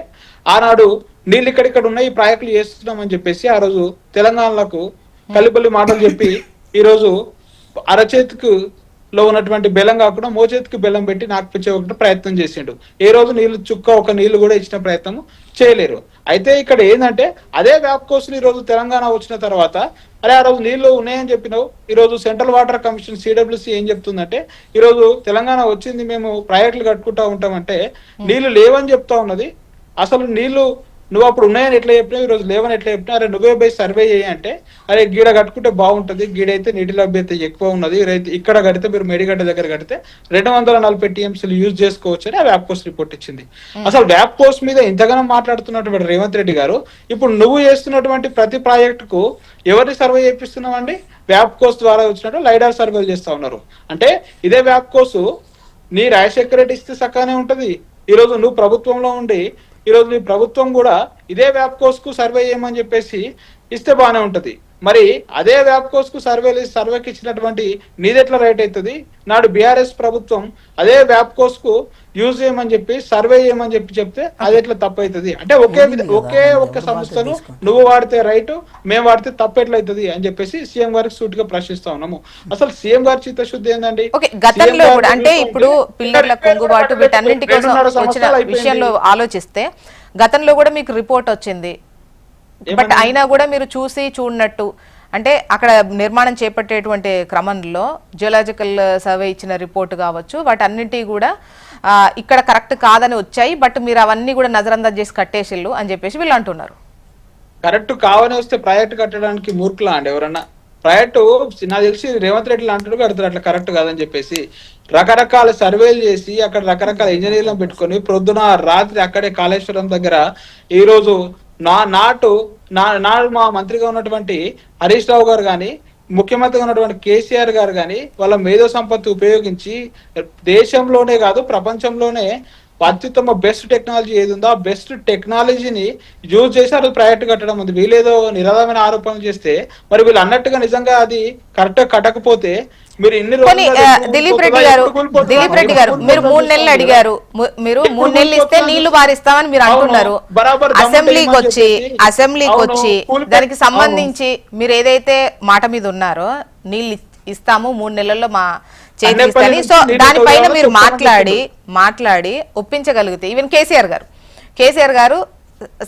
ఆనాడు నీళ్ళు ఇక్కడిక్కడ ఉన్నాయి, ఈ ప్రాజెక్టులు చేస్తున్నాం అని చెప్పేసి ఆ రోజు తెలంగాణలకు కలిపల్లి మాటలు చెప్పి ఈ రోజు అరచేతికు లో ఉన్నటువంటి బెల్లం కాకుండా మోచేతికి బెల్లం పెట్టి నాకు పిచ్చే ఒకటి ప్రయత్నం చేసిండు. ఏ రోజు ఒక నీళ్లు కూడా ఇచ్చిన ప్రయత్నం చేయలేరు. అయితే ఇక్కడ ఏంటంటే అదే వ్యాప్ కోసం ఈ రోజు తెలంగాణ వచ్చిన తర్వాత అరే ఆ రోజు నీళ్లు ఉన్నాయని చెప్పినావు. ఈ రోజు సెంట్రల్ వాటర్ కమిషన్ సిడబ్ల్యూసి ఏం చెప్తుందంటే ఈ రోజు తెలంగాణ వచ్చింది మేము ప్రాజెక్టులు కట్టుకుంటా ఉంటామంటే నీళ్లు లేవని చెప్తా ఉన్నది. అసలు నీళ్లు నువ్వు అప్పుడు ఉన్నాయని ఎట్లా చెప్పినావు, ఈ రోజు లేవని ఎట్లా చెప్పినా? అరే నువ్వే పోయి సర్వే చేయి అంటే అరే గీడ కట్టుకుంటే బాగుంటది, గీడైతే నీటి లభ్యత ఎక్కువ ఉన్నది, ఇక్కడ కడితే మీరు మేడిగడ్డ దగ్గర కడితే 240 టీఎంసీలు యూజ్ చేసుకోవచ్చు అని ఆ వ్యాప్ కోస్ట్ రిపోర్ట్ ఇచ్చింది. అసలు వ్యాప్ కోస్ట్ మీద ఇంతగానో మాట్లాడుతున్నటువంటి రేవంత్ రెడ్డి గారు ఇప్పుడు నువ్వు చేస్తున్నటువంటి ప్రతి ప్రాజెక్టుకు ఎవరిని సర్వే చేపిస్తున్నావండి? వ్యాప్ కోస్ట్ ద్వారా వచ్చినట్టు లైడార్ సర్వేలు చేస్తా ఉన్నారు. అంటే ఇదే వ్యాప్ కోస్ట్ నీ రాజశేఖర రెడ్డి ఇస్తే సక్కనే ఉంటది. ఈ రోజు నువ్వు ప్రభుత్వంలో ఉండి ఈ రోజు నీ ప్రభుత్వం కూడా ఇదే వ్యాప్ కోర్స్ కు సర్వే చేయమని చెప్పేసి ఇస్తే బాగానే ఉంటది. మరి అదే వ్యాప్ కోర్స్ కు సర్వేకి ఇచ్చినటువంటి నీదెట్లా రైట్ అవుతుంది? నాడు బీఆర్ఎస్ ప్రభుత్వం అదే వ్యాప్ కోర్స్ కు యూజ్ చేయమని చెప్పి సర్వే చేయమని చెప్తే అది ఎట్లా తప్పు అవుతుంది? అంటే ఒకే ఒక్క సంస్థను నువ్వు వాడితే రైట్, మేము వాడితే తప్పు ఎట్లయితుంది అని చెప్పేసి సీఎం గారికి సూటిగా ప్రశ్నిస్తా ఉన్నాము. అసలు సీఎం గారి చిత్తశుద్ధి ఏందండి? గతంలో కూడా అంటే ఇప్పుడు పిల్లర్ల కొంగుబాటు వీటన్నింటి కోసం వచ్చిన విషయంలో ఆలోచిస్తే గతంలో కూడా మీకు రిపోర్ట్ వచ్చింది, బట్ అయినా కూడా మీరు చూడనట్టు అంటే అక్కడ నిర్మాణం చేపట్టేటువంటి క్రమంలో జియోలాజికల్ సర్వే ఇచ్చిన రిపోర్ట్ కావచ్చు, వాటన్నింటి కూడా ఇక్కడ కరెక్ట్ కాదని వచ్చాయి, బట్ మీరు అవన్నీ కూడా నజరందాజ్ చేసి కట్టేసిల్లు అని చెప్పేసి వీళ్ళు అంటున్నారు. కరెక్ట్ కావని వస్తే ప్రాజెక్ట్ కట్టడానికి మూర్ఖులా అండి ఎవరన్నా? ప్రాజెక్టు నాకు తెలిసి రేవంత్ రెడ్డి లాంటి కడతారు అట్లా కరెక్ట్ కాదని చెప్పేసి రకరకాల సర్వేలు చేసి అక్కడ రకరకాల ఇంజనీర్లను పెట్టుకొని ప్రొద్దున రాత్రి అక్కడే కాళేశ్వరం దగ్గర ఈ రోజు నాడు మా మంత్రిగా ఉన్నటువంటి హరీష్ రావు గారు కానీ ముఖ్యమంత్రిగా ఉన్నటువంటి కేసీఆర్ గారు కానీ వాళ్ళ మేధో సంపత్తి ఉపయోగించి దేశంలోనే కాదు ప్రపంచంలోనే అత్యుత్తమ బెస్ట్ టెక్నాలజీ ఏది ఉందో ఆ బెస్ట్ టెక్నాలజీని యూజ్ చేసి అది ప్రాజెక్ట్ కట్టడం ఉంది. వీళ్ళేదో నిరాధమైన ఆరోపణలు చేస్తే మరి వీళ్ళు అన్నట్టుగా నిజంగా అది కరెక్ట్ కట్టకపోతే మీరు దిలీప్ రెడ్డి గారు మీరు 3 నెలలు అడిగారు, మీరు 3 నెలలు ఇస్తే నీళ్లు బారిస్తామని మీరు అంటున్నారు. అసెంబ్లీకి వచ్చి దానికి సంబంధించి మీరు ఏదైతే మాట మీద ఉన్నారో నీళ్లు ఇస్తాము 3 నెలల్లో మా చేతిస్తాని, సో దానిపైన మీరు మాట్లాడి ఒప్పించగలిగితే ఈవెన్ కేసీఆర్ గారు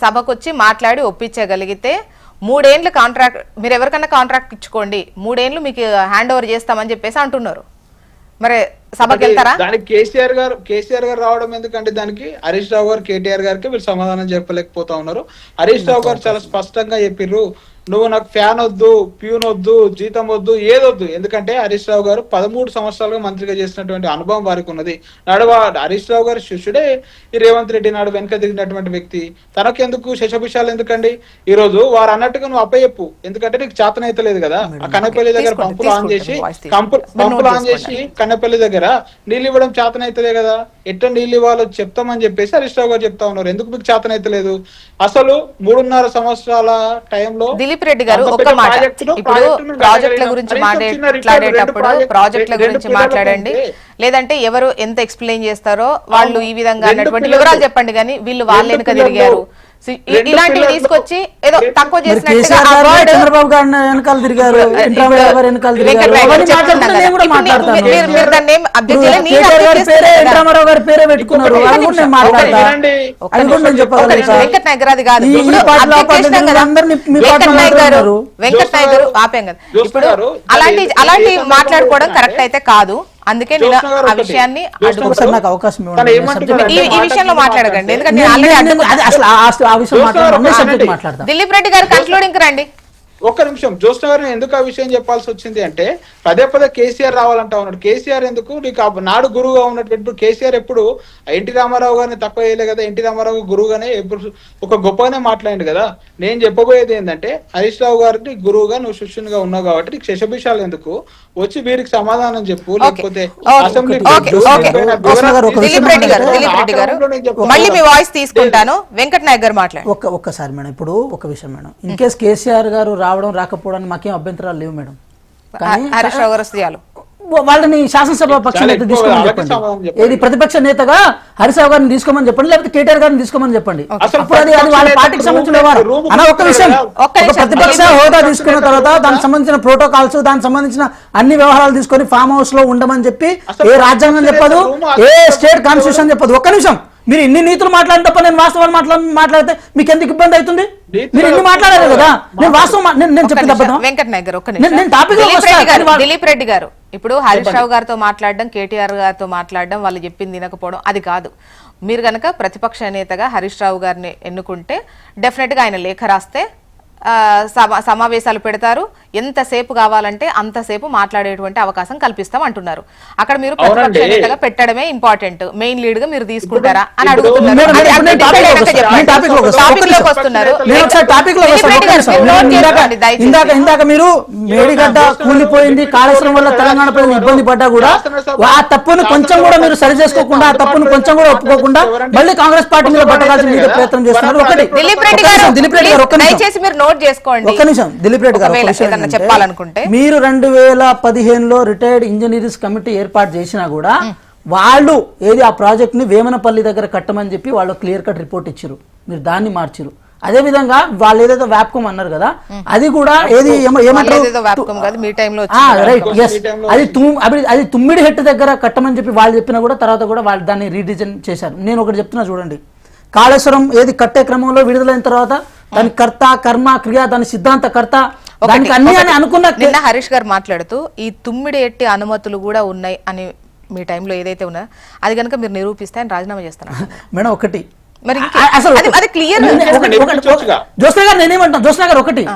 సభకు వచ్చి మాట్లాడి ఒప్పించగలిగితే 3 ఏళ్ళు కాంట్రాక్ట్, మీరు ఎవరికన్నా కాంట్రాక్ట్ ఇచ్చుకోండి, 3 ఏళ్ళు మీకు హ్యాండ్ ఓవర్ చేస్తామని చెప్పేసి అంటున్నారు. మరి సభకి వెళ్తారా? దానికి కేసీఆర్ గారు రావడం ఎందుకంటే దానికి హరీష్ రావు గారు కేటీఆర్ గారికి వీళ్ళు సమాధానం చెప్పలేకపోతా ఉన్నారు. హరీష్ రావు గారు చాలా స్పష్టంగా చెప్పిర్రు, నువ్వు నాకు ఫ్యాన్ వద్దు, ప్యూన్ వద్దు, జీతం వద్దు, ఏదొద్దు. ఎందుకంటే హరీష్ రావు గారు 13 సంవత్సరాలుగా మంత్రిగా చేసినటువంటి అనుభవం వారికి ఉన్నది. హరీష్ రావు గారి శిష్యుడే ఈ రేవంత్ రెడ్డి నాడు వెనక దిగినటువంటి వ్యక్తి. తనకెందుకు శశభిషాలు ఎందుకండి? ఈ రోజు వారు అన్నట్టుగా నువ్వు అప్పయ్యప్పు, ఎందుకంటే నీకు చేతనైతే లేదు కదా. ఆ కన్నపల్లి దగ్గర పంపులు ఆన్ చేసి కన్నపల్లి దగ్గర నీళ్ళు ఇవ్వడం చేతనైతలే కదా, ఎట్లా నీళ్ళు ఇవ్వాలో చెప్తామని చెప్పేసి హరీష్ రావు గారు చెప్తా ఉన్నారు. ఎందుకు మీకు చేతనైతలేదు? అసలు 3.5 సంవత్సరాల టైంలో దిలీప్ రెడ్డి గారు ఒక్క మాట, ఇప్పుడు ప్రాజెక్టుల గురించి మాట్లాడేటప్పుడు ప్రాజెక్టుల గురించి మాట్లాడండి, లేదంటే ఎవరు ఎంత ఎక్స్ప్లెయిన్ చేస్తారో వాళ్ళు ఈ విధంగా అన్నటువంటి వివరాలు చెప్పండి. కానీ వీళ్ళు వాళ్ళు వెనక తిరిగారు, ఇలాంటివి తీసుకొచ్చి ఏదో తక్కువ చేసినట్టుగా చంద్రబాబు గారు వెనకాల తిరిగారు, రామారావు గారి పేరే పెట్టుకున్నారు. వెంకట్ నాయక్ గారు అది కాదు, వెంకట్ నాయక్ గారు ఆపాం కదా. ఇప్పుడు అలాంటి మాట్లాడుకోవడం కరెక్ట్ అయితే కాదు. అందుకే నేను ఆ విషయాన్ని నాకు అవకాశం ఈ విషయంలో మాట్లాడకండి, ఎందుకంటే దిలీప్ రెడ్డి గారు కన్క్లూడింగ్ రండి. ఒక్క నిమిషం, జ్యోత్స్న గారిని ఎందుకు ఆ విషయం చెప్పాల్సి వచ్చింది అంటే పదే కేసీఆర్ రావాలంటా ఉన్నాడు. కేసీఆర్ ఎందుకు? నీకు నాడు గురువుగా ఉన్నటువంటి కేసీఆర్ ఎప్పుడు ఎన్టీ రామారావు గారిని తక్కువ చేయలే కదా, ఎన్టీ రామారావు గురువుగానే ఎప్పుడు ఒక గొప్పగానే మాట్లాడింది కదా. నేను చెప్పబోయేది ఏంటంటే హరీష్ రావు గారికి గురువుగా నువ్వు శిష్యునిగా ఉన్నావు కాబట్టి నీకు శశభిషాలు ఎందుకు? వచ్చి వీరికి సమాధానం చెప్పు, లేకపోతే అసెంబ్లీ మళ్ళీ మీ వాయిస్ తీసుకుంటాను. వెంకట్ నాయక్ గారు మాట్లాడు. ఒక్కసారి మేడం, ఇప్పుడు ఒక విషయం మేడం, ఇన్ కేస్ కేసీఆర్ గారు రావడం రాకపోవడానికి మాకేం అభ్యంతరాలు లేవు మేడం. హరీష్ రావు గారు వస్తే వాళ్ళని శాసనసభ పక్ష నేత తీసుకోమని చెప్పండి. ఏది ప్రతిపక్ష నేతగా హరీష్ రావు గారిని తీసుకోమని చెప్పండి, లేకపోతే కేటీఆర్ గారిని తీసుకోమని చెప్పండి. అప్పుడు అది వాళ్ళ పార్టీకి సంబంధించిన వ్యవహారం. అన్న ఒక్క విషయం, ఒక ప్రతిపక్ష హోదా తీసుకున్న తర్వాత దానికి సంబంధించిన ప్రోటోకాల్స్, దానికి సంబంధించిన అన్ని వ్యవహారాలు తీసుకొని ఫామ్ హౌస్ లో ఉండమని చెప్పి ఏ రాజ్యాంగం చెప్పదు, ఏ స్టేట్ కాన్స్టిట్యూషన్ చెప్పదు. ఒక్క నిమిషం, మీరు ఇన్ని నీతులు మాట్లాడిన తప్ప నేను వాస్తవాలు మాట్లాడితే మీకు ఎందుకు ఇబ్బంది అవుతుంది? మీరు ఇన్ని మాట్లాడారు కదా, నేను వాస్తవం నేను చెప్పిన వెంకట్ నాయక్ గారు దిలీప్ రెడ్డి గారు ఇప్పుడు హరీష్ రావు గారితో మాట్లాడడం, కేటీఆర్ గారితో మాట్లాడడం, వాళ్ళు చెప్పింది వినకపోవడం అది కాదు. మీరు గనక ప్రతిపక్ష నేతగా హరీష్ రావు గారిని ఎన్నుకుంటే డెఫినెట్ గా ఆయన లేఖ రాస్తే సమావేశాలు పెడతారు, ఎంతసేపు కావాలంటే అంతసేపు మాట్లాడేటువంటి అవకాశం కల్పిస్తాం అంటున్నారు. అక్కడ మీరు ప్రతిపక్ష నేతగా పెట్టడమే ఇంపార్టెంట్, మెయిన్ లీడ్ గా మీరు తీసుకుంటారా అని అడుగుతున్నారు. ఇందాక మీరు మేడిగడ్డ కూలిపోయింది, కాళేశ్వరం వల్ల తెలంగాణ ప్రజలు ఇబ్బంది పడ్డా కూడా ఆ తప్పును కొంచెం కూడా మీరు సరి చేసుకోకుండా, ఆ తప్పును కొంచెం కూడా ఒప్పుకోకుండా మళ్ళీ కాంగ్రెస్ పార్టీ మీద బట్టగాల్సిన మీద ప్రయత్నం చేస్తున్నారు. ఒకటి దిలీప్ రెడ్డి గారు దయచేసి మీరు నోట్ చేసుకోండి. ఒక్క నిమిషం దిలీప్ రెడ్డి గారు, చెప్పాలనుకుంటే మీరు 2015లో రిటైర్డ్ ఇంజనీర్స్ కమిటీ ఏర్పాటు చేసినా కూడా వాళ్ళు ఏది ఆ ప్రాజెక్ట్ ని వేమనపల్లి దగ్గర కట్టమని చెప్పి వాళ్ళు క్లియర్ కట్ రిపోర్ట్ ఇచ్చారు, మీరు దాన్ని మార్చిరు. అదే విధంగా వాళ్ళు ఏదైతే వ్యాప్కం అన్నారు కదా, అది కూడా ఏది ఏమంటారు అది తుమ్మిడి హెట్ దగ్గర కట్టమని చెప్పి వాళ్ళు చెప్పినా కూడా తర్వాత కూడా వాళ్ళు దాన్ని రీడిజైన్ చేశారు. నేను ఒకటి చెప్తున్నా చూడండి, కాళేశ్వరం ఏది కట్టే క్రమంలో విడుదలైన తర్వాత దాని కర్త కర్మ క్రియ, దాని సిద్ధాంత కర్త, దానికి అన్ని అని అనుకున్న నిన్న హరీష్ గారు మాట్లాడుతూ ఈ తుమ్మిడి ఎట్టి అనుమతులు కూడా ఉన్నాయి అని మీ టైంలో ఏదైతే ఉన్నా అది కనుక మీరు నిరూపిస్తే ఆయన రాజీనామా చేస్తున్నారు మేడం. ఒకటి మరి అది క్లియర్ జ్యోత్స్న గారు నేనేమంటాను, జ్యోత్స్న గారు ఒకటి,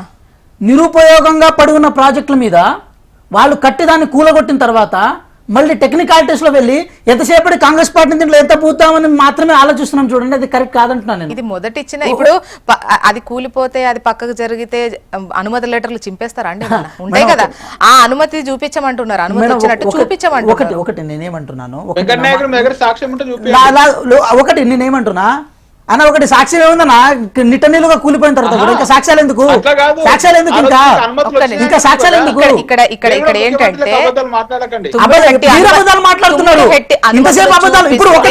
నిరుపయోగంగా పడి ఉన్న ప్రాజెక్టుల మీద వాళ్ళు కట్టి దాన్ని కూలగొట్టిన తర్వాత మళ్ళీ టెక్నికాలిటీస్ లో వెళ్ళి ఎంతసేపటి కాంగ్రెస్ పార్టీ దీంట్లో ఎంత పూద్దామని మాత్రమే ఆలోచిస్తున్నాం చూడండి, అది కరెక్ట్ కాదంటున్నాను నేను. ఇది మొదటి ఇచ్చిన ఇప్పుడు అది కూలిపోతే అది పక్కకు జరిగితే అనుమతి లెటర్లు చింపేస్తారా అండి? ఉంటాయి కదా, ఆ అనుమతి చూపించమంటున్నారు, అనుమతి వచ్చినట్టు చూపించమంటున్నారు. ఒకటి నేనేమంటున్నాను, ఒకటి నేనేమంటున్నా అన్న, ఒకటి సాక్ష్యం ఏముందన్నా, నిట్ట నీళ్ళుగా కూలిపోయిన తర్వాత కూడా ఇంకా సాక్ష్యాలు ఎందుకు, సాక్ష్యాలు ఎందుకు, ఇంకా సాక్ష్యాలు ఎందుకు? ఇక్కడ ఏంటంటే అబద్ధాలు మాట్లాడుతున్నారు, ఇంతసేపు అబద్ధాలు. ఇప్పుడు ఒకటి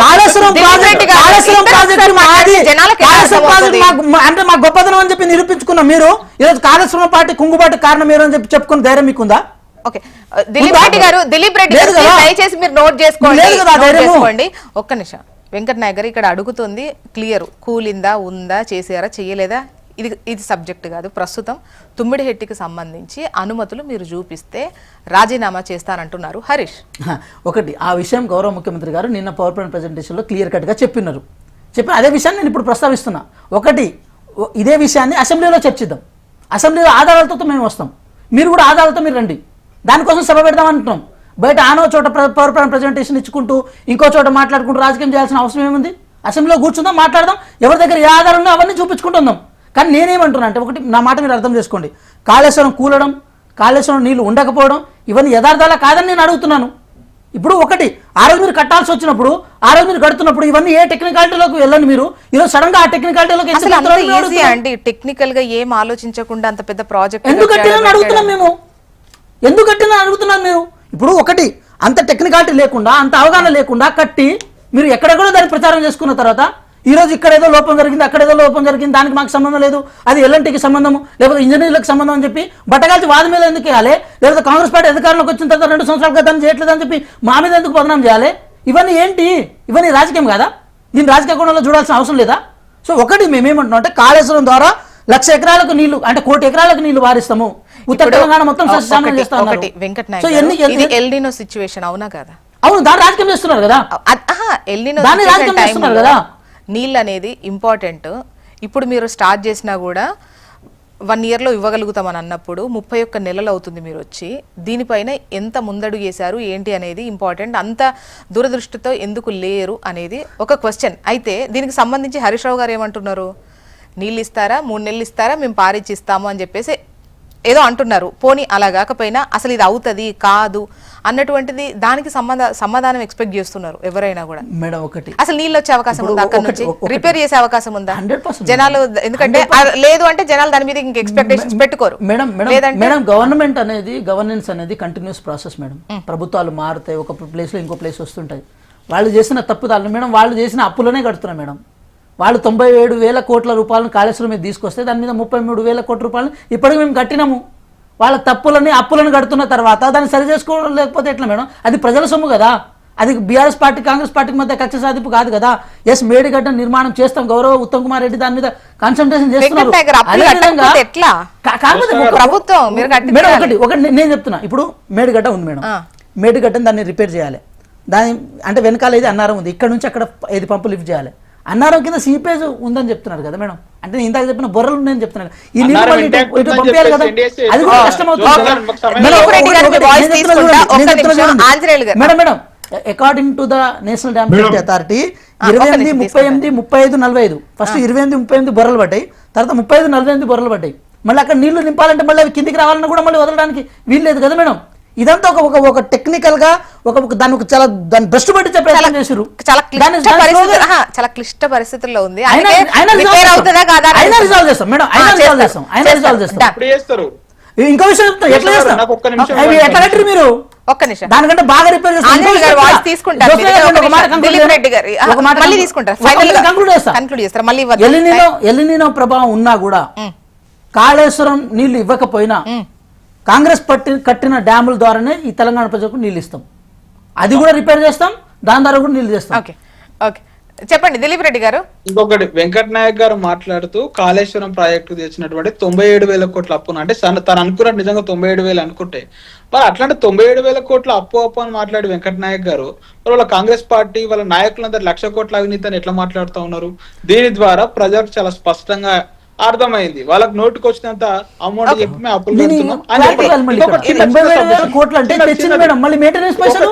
కాళేశ్వరం ప్రాజెక్ట్ అంటే మా గొప్పదనం అని చెప్పి నిరూపించుకున్నాం. మీరు ఈరోజు కాళేశ్వరం పార్టీ కుంగుబాటు కారణం మీరు అని చెప్పి చెప్పుకుని ధైర్యం మీకుందా? ఓకే దిలీప్ రెడ్డి గారు దయచేసి మీరు నోట్ చేసుకోండి. ఒక్క నిమిషం, వెంకట్ నాయక్ గారు ఇక్కడ అడుగుతుంది క్లియర్, కూలిందా, ఉందా, చేసారా, చెయ్యలేదా, ఇది సబ్జెక్ట్ కాదు. ప్రస్తుతం తుమ్మిడిహెట్టికి సంబంధించి అనుమతులు మీరు చూపిస్తే రాజీనామా చేస్తానంటున్నారు హరీష్. ఒకటి ఆ విషయం గౌరవ ముఖ్యమంత్రి గారు నిన్న పవర్ పాయింట్ ప్రజెంటేషన్లో క్లియర్ కట్గా చెప్పిన అదే విషయాన్ని నేను ఇప్పుడు ప్రస్తావిస్తున్నా. ఒకటి ఇదే విషయాన్ని అసెంబ్లీలో చర్చిద్దాం. అసెంబ్లీలో ఆధారాలతో మేము వస్తాం, మీరు కూడా ఆధారాలతో మీరు రండి. దానికోసం సభ పెడదాం అంటున్నాం. బయట ఆనో చోట పవర్ పాయింట్ ప్రజెంటేషన్ ఇచ్చుకుంటూ ఇంకో చోట మాట్లాడుకుంటూ రాజకీయం చేయాల్సిన అవసరం ఏముంది? అసెంబ్లీలో కూర్చుందాం, మాట్లాడదాం, ఎవరి దగ్గర ఏ ఆధారం ఉందో అవన్నీ చూపించుకుంటుందాం. కానీ నేనేమంటున్నా అంటే, ఒకటి నా మాట మీరు అర్థం చేసుకోండి, కాళేశ్వరం కూలడం, కాళేశ్వరం నీళ్లు ఉండకపోవడం ఇవన్నీ యథార్థాలా కాదని నేను అడుగుతున్నాను. ఇప్పుడు ఒకటి ఆ రోజు మీరు కట్టాల్సి వచ్చినప్పుడు, ఆ రోజు మీరు కడుతున్నప్పుడు ఇవన్నీ ఏ టెక్నికాలిటీలోకి వెళ్ళండి. మీరు ఈరోజు సడన్ గా ఆ టెక్నికాలిటీలోకి టెక్నికల్ గా ఏం ఆలోచించకుండా అంత పెద్ద ప్రాజెక్ట్ ఎందుకు కట్టినా అడుగుతున్నాం మేము, ఎందుకు కట్టినా అడుగుతున్నాం మేము. ఇప్పుడు ఒకటి అంత టెక్నికాలిటీ లేకుండా, అంత అవగాహన లేకుండా కట్టి మీరు ఎక్కడెక్కడో దాన్ని ప్రచారం చేసుకున్న తర్వాత ఈరోజు ఇక్కడేదో లోపం జరిగింది, అక్కడేదో లోపం జరిగింది, దానికి మాకు సంబంధం లేదు, అది ఎల్ఎన్టీకి సంబంధము లేకపోతే ఇంజనీర్లకు సంబంధం అని చెప్పి బట్టగాల్చి వాది మీద ఎందుకు వేయాలి? లేకపోతే కాంగ్రెస్ పార్టీ అధికారంలోకి వచ్చిన తర్వాత 2 సంవత్సరాలుగా దాన్ని చేయట్లేదు అని చెప్పి మా మీద ఎందుకు బదనాం చేయాలి? ఇవన్నీ ఏంటి? ఇవన్నీ రాజకీయం కాదా? దీన్ని రాజకీయ కోణంలో చూడాల్సిన అవసరం లేదా? సో ఒకటి మేమేమంటున్నాం అంటే, కాళేశ్వరం ద్వారా 1,00,000 ఎకరాలకు నీళ్లు అంటే 1,00,00,000 ఎకరాలకు నీళ్లు వారిస్తాము, ఉత్తర తెలంగాణ మొత్తం సస్యశ్యామలం చేస్తాం. ఎల్నినో సిచ్యువేషన్ అవునా కదా? అవును, దాన్ని రాజకీయం చేస్తున్నారు కదా, దాన్ని రాజకీయం చేస్తున్నారు కదా. నీళ్ళు అనేది ఇంపార్టెంట్. ఇప్పుడు మీరు స్టార్ట్ చేసినా కూడా 1 yearలో ఇవ్వగలుగుతామని అన్నప్పుడు 31 నెలలు అవుతుంది మీరు వచ్చి. దీనిపైన ఎంత ముందడుగు వేశారు ఏంటి అనేది ఇంపార్టెంట్. అంత దూరదృష్టితో ఎందుకు లేరు అనేది ఒక క్వశ్చన్. అయితే దీనికి సంబంధించి హరీష్ రావు గారు ఏమంటున్నారు? నీళ్ళు ఇస్తారా, 3 నెలలు ఇస్తారా, మేము పారిచ్చి ఇస్తాము అని చెప్పేసి ఏదో అంటున్నారు. పోనీ అలా కాకపోయినా అసలు ఇది అవుతుంది కాదు అన్నటువంటిది దానికి సమాధానం ఎక్స్పెక్ట్ చేస్తున్నారు ఎవరైనా కూడా. మేడం ఒకటి అసలు నీళ్ళు వచ్చే అవకాశం ఉందా? అక్కడ నుంచి రిపేర్ చేసే అవకాశం ఉందా? 100% జనాలు ఎందుకంటే లేదు అంటే జనాలు దాని మీద ఇంక ఎక్స్పెక్టేషన్స్ పెట్టుకోరు. మేడం గవర్నమెంట్ అనేది, గవర్నెన్స్ అనేది కంటిన్యూస్ ప్రాసెస్ మేడం. ప్రభుత్వాలు మారుతాయి, ఒక ప్లేస్ లో ఇంకో ప్లేస్ వస్తుంటాయి. వాళ్ళు చేసిన తప్పుదాలు మేడం, వాళ్ళు చేసిన అప్పులనే కడుతున్నారు మేడం. వాళ్ళు 97,000 కోట్ల రూపాయలను కాళేశ్వరం మీద తీసుకొస్తే దాని మీద 33,000 కోట్ల రూపాయలు ఇప్పటికి మేము కట్టినాము. వాళ్ళ తప్పులని అప్పులను కడుతున్న తర్వాత దాన్ని సరి చేసుకోవడం లేకపోతే ఎట్లా మేడం? అది ప్రజల సొమ్ము కదా, అది బీఆర్ఎస్ పార్టీ కాంగ్రెస్ పార్టీకి మధ్య కక్ష సాధింపు కాదు కదా. ఎస్, మేడిగడ్డ నిర్మాణం చేస్తాం, గౌరవ ఉత్తమ్ కుమార్ రెడ్డి దాని మీద కాన్సన్ట్రేషన్ చేస్తున్నారు. ఒకటి నేను చెప్తున్నా, ఇప్పుడు మేడిగడ్డ ఉంది మేడం, మేడిగడ్డని దాన్ని రిపేర్ చేయాలి. దాని అంటే వెనకాల ఏది అన్నారం ఉంది, ఇక్కడ నుంచి అక్కడ 5 పంపులు లిఫ్ట్ చేయాలి. అన్నారం కింద సీపేజ్ ఉందని చెప్తున్నారు కదా మేడం. అంటే నేను ఇందాక చెప్పిన బొర్రలు ఉన్నాయని చెప్తున్నాను. ఈ నీళ్ళు పంపించాలి కదా, అది కూడా కష్టమవుతుంది madam. Madam according to the national dam safety authority 28, 38, 35, 45 first 28, 38 బొర్రలు పడ్డాయి, తర్వాత 35, 48 బొర్రలు పడ్డాయి. మళ్ళీ అక్కడ నీళ్లు నింపాలంటే మళ్ళీ అవి కిందికి రావాలన్నా కూడా మళ్ళీ వదలడానికి వీల్లేదు కదా మేడం. ఇదంతా ఒక టెక్నికల్ గా దాన్ని చాలా దాన్ని భ్రష్టు పట్టించే ప్రయత్నం చేశారు. చాలా క్లిష్ట పరిస్థితుల్లో ఉంది. ఇంకో విషయం చెప్తాను, ఎట్లా చేస్తారు ఎట్లా కట్టరు మీరు? ఒక్క నిమిషం, దానికంటే బాగా రిపేర్ ఎల్లినో ప్రభావం ఉన్నా కూడా కాళేశ్వరం నీళ్లు ఇవ్వకపోయినా కాంగ్రెస్ కట్టిన డ్యాముల ద్వారానే ఈ తెలంగాణ ప్రజలకు నీళ్ళు ఇస్తాం, అది కూడా రిపేర్ చేస్తాం, దాని ద్వారా కూడా నీళ్ళు చేస్తాం. చెప్పండి దిలీప్ రెడ్డి గారు. ఇంకొకటి వెంకట్ నాయక్ గారు మాట్లాడుతూ కాళేశ్వరం ప్రాజెక్టు తెచ్చినటువంటి 97,000 కోట్ల అప్పును అంటే తను అనుకున్నట్టు నిజంగా 97,000 అనుకుంటే మరి అట్లాంటి 97,000 కోట్ల అప్పు అని మాట్లాడి వెంకట్ నాయక్ గారు మరి వాళ్ళ కాంగ్రెస్ పార్టీ వాళ్ళ నాయకులందరూ 1,00,000 కోట్ల అవినీతిని ఎట్లా మాట్లాడుతూ ఉన్నారు? దీని ద్వారా ప్రజలకు చాలా స్పష్టంగా అర్థమైంది, వాళ్ళకి నోటుకు వచ్చినంత అమౌంట్ చెప్పి మేము అప్పులు పెడుతున్నాం.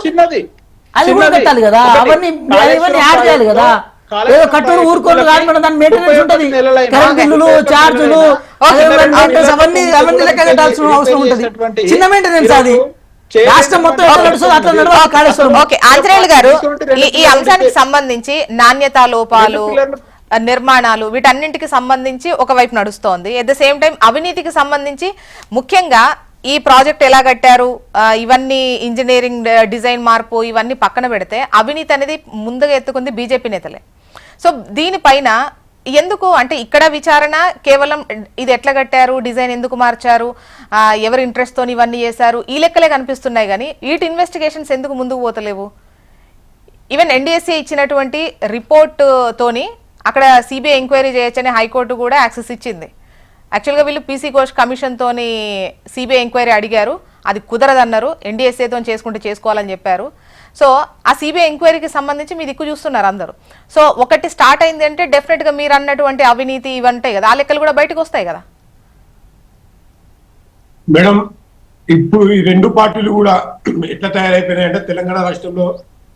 చిన్నది అది కూడా పెట్టాలి కదా, అవన్నీ యాడ్ చేయాలి కదా. ఏదో కట్టుడు ఊరుకోలు కాదు మేడం, దాని మెయింటెనెన్స్ ఉంటది, కరెంట్ బిల్లులు, చార్జులు, అవన్నీ లెక్క కట్టాల్సిన అవసరం ఉంటది. చిన్న మెయింటెనెన్స్ అది. రాష్ట్రం మొత్తం ఎట్లా నడుస్తుంది అట్లా నడవాలి కాళేశ్వరం. ఓకే, ఆంజనేయులు గారు ఈ అంశానికి సంబంధించి నాణ్యతా లోపాలు, నిర్మాణాలు వీటన్నింటికి సంబంధించి ఒకవైపు నడుస్తోంది. ఎట్ ద సేమ్ టైం అవినీతికి సంబంధించి ముఖ్యంగా ఈ ప్రాజెక్ట్ ఎలా కట్టారు, ఇవన్నీ ఇంజనీరింగ్ డిజైన్ మార్పు ఇవన్నీ పక్కన పెడితే అవినీతి అనేది ముందుగా ఎత్తుకుంది బీజేపీ నేతలే. సో దీనిపైన ఎందుకు అంటే ఇక్కడ విచారణ కేవలం ఇది ఎట్లా కట్టారు, డిజైన్ ఎందుకు మార్చారు, ఎవరి ఇంట్రెస్ట్ తోని ఇవన్నీ చేశారు, ఈ లెక్కలే కనిపిస్తున్నాయి కానీ వీటి ఇన్వెస్టిగేషన్స్ ఎందుకు ముందుకు పోతలేవు? ఈవెన్ ఎన్డీఎస్ఏ ఇచ్చినటువంటి రిపోర్ట్ తోని అక్కడ సిబిఐ ఎంక్వైరీ చేయొచ్చని హైకోర్టు కూడా యాక్సెస్ ఇచ్చింది. యాక్చువల్గా వీళ్ళు పీసీ ఘోష్ కమిషన్ తోని సిబిఐ ఎంక్వైరీ అడిగారు, అది కుదరదన్నారు, ఎన్డీఎస్ఏతో చేసుకుంటే చేసుకోవాలని చెప్పారు. సో ఆ సిబిఐ ఎంక్వైరీకి సంబంధించి మీ దిక్కు చూస్తున్నారు అందరూ. సో ఒకటి స్టార్ట్ అయింది అంటే డెఫినెట్గా మీరు అన్నటువంటి అవినీతి ఇవంటాయి కదా, ఆ లెక్కలు కూడా బయటకు వస్తాయి కదా. మేడం ఇప్పుడు ఈ రెండు పార్టీలు కూడా ఎట్లా తయారైపోయినాయంటే తెలంగాణ రాష్ట్రంలో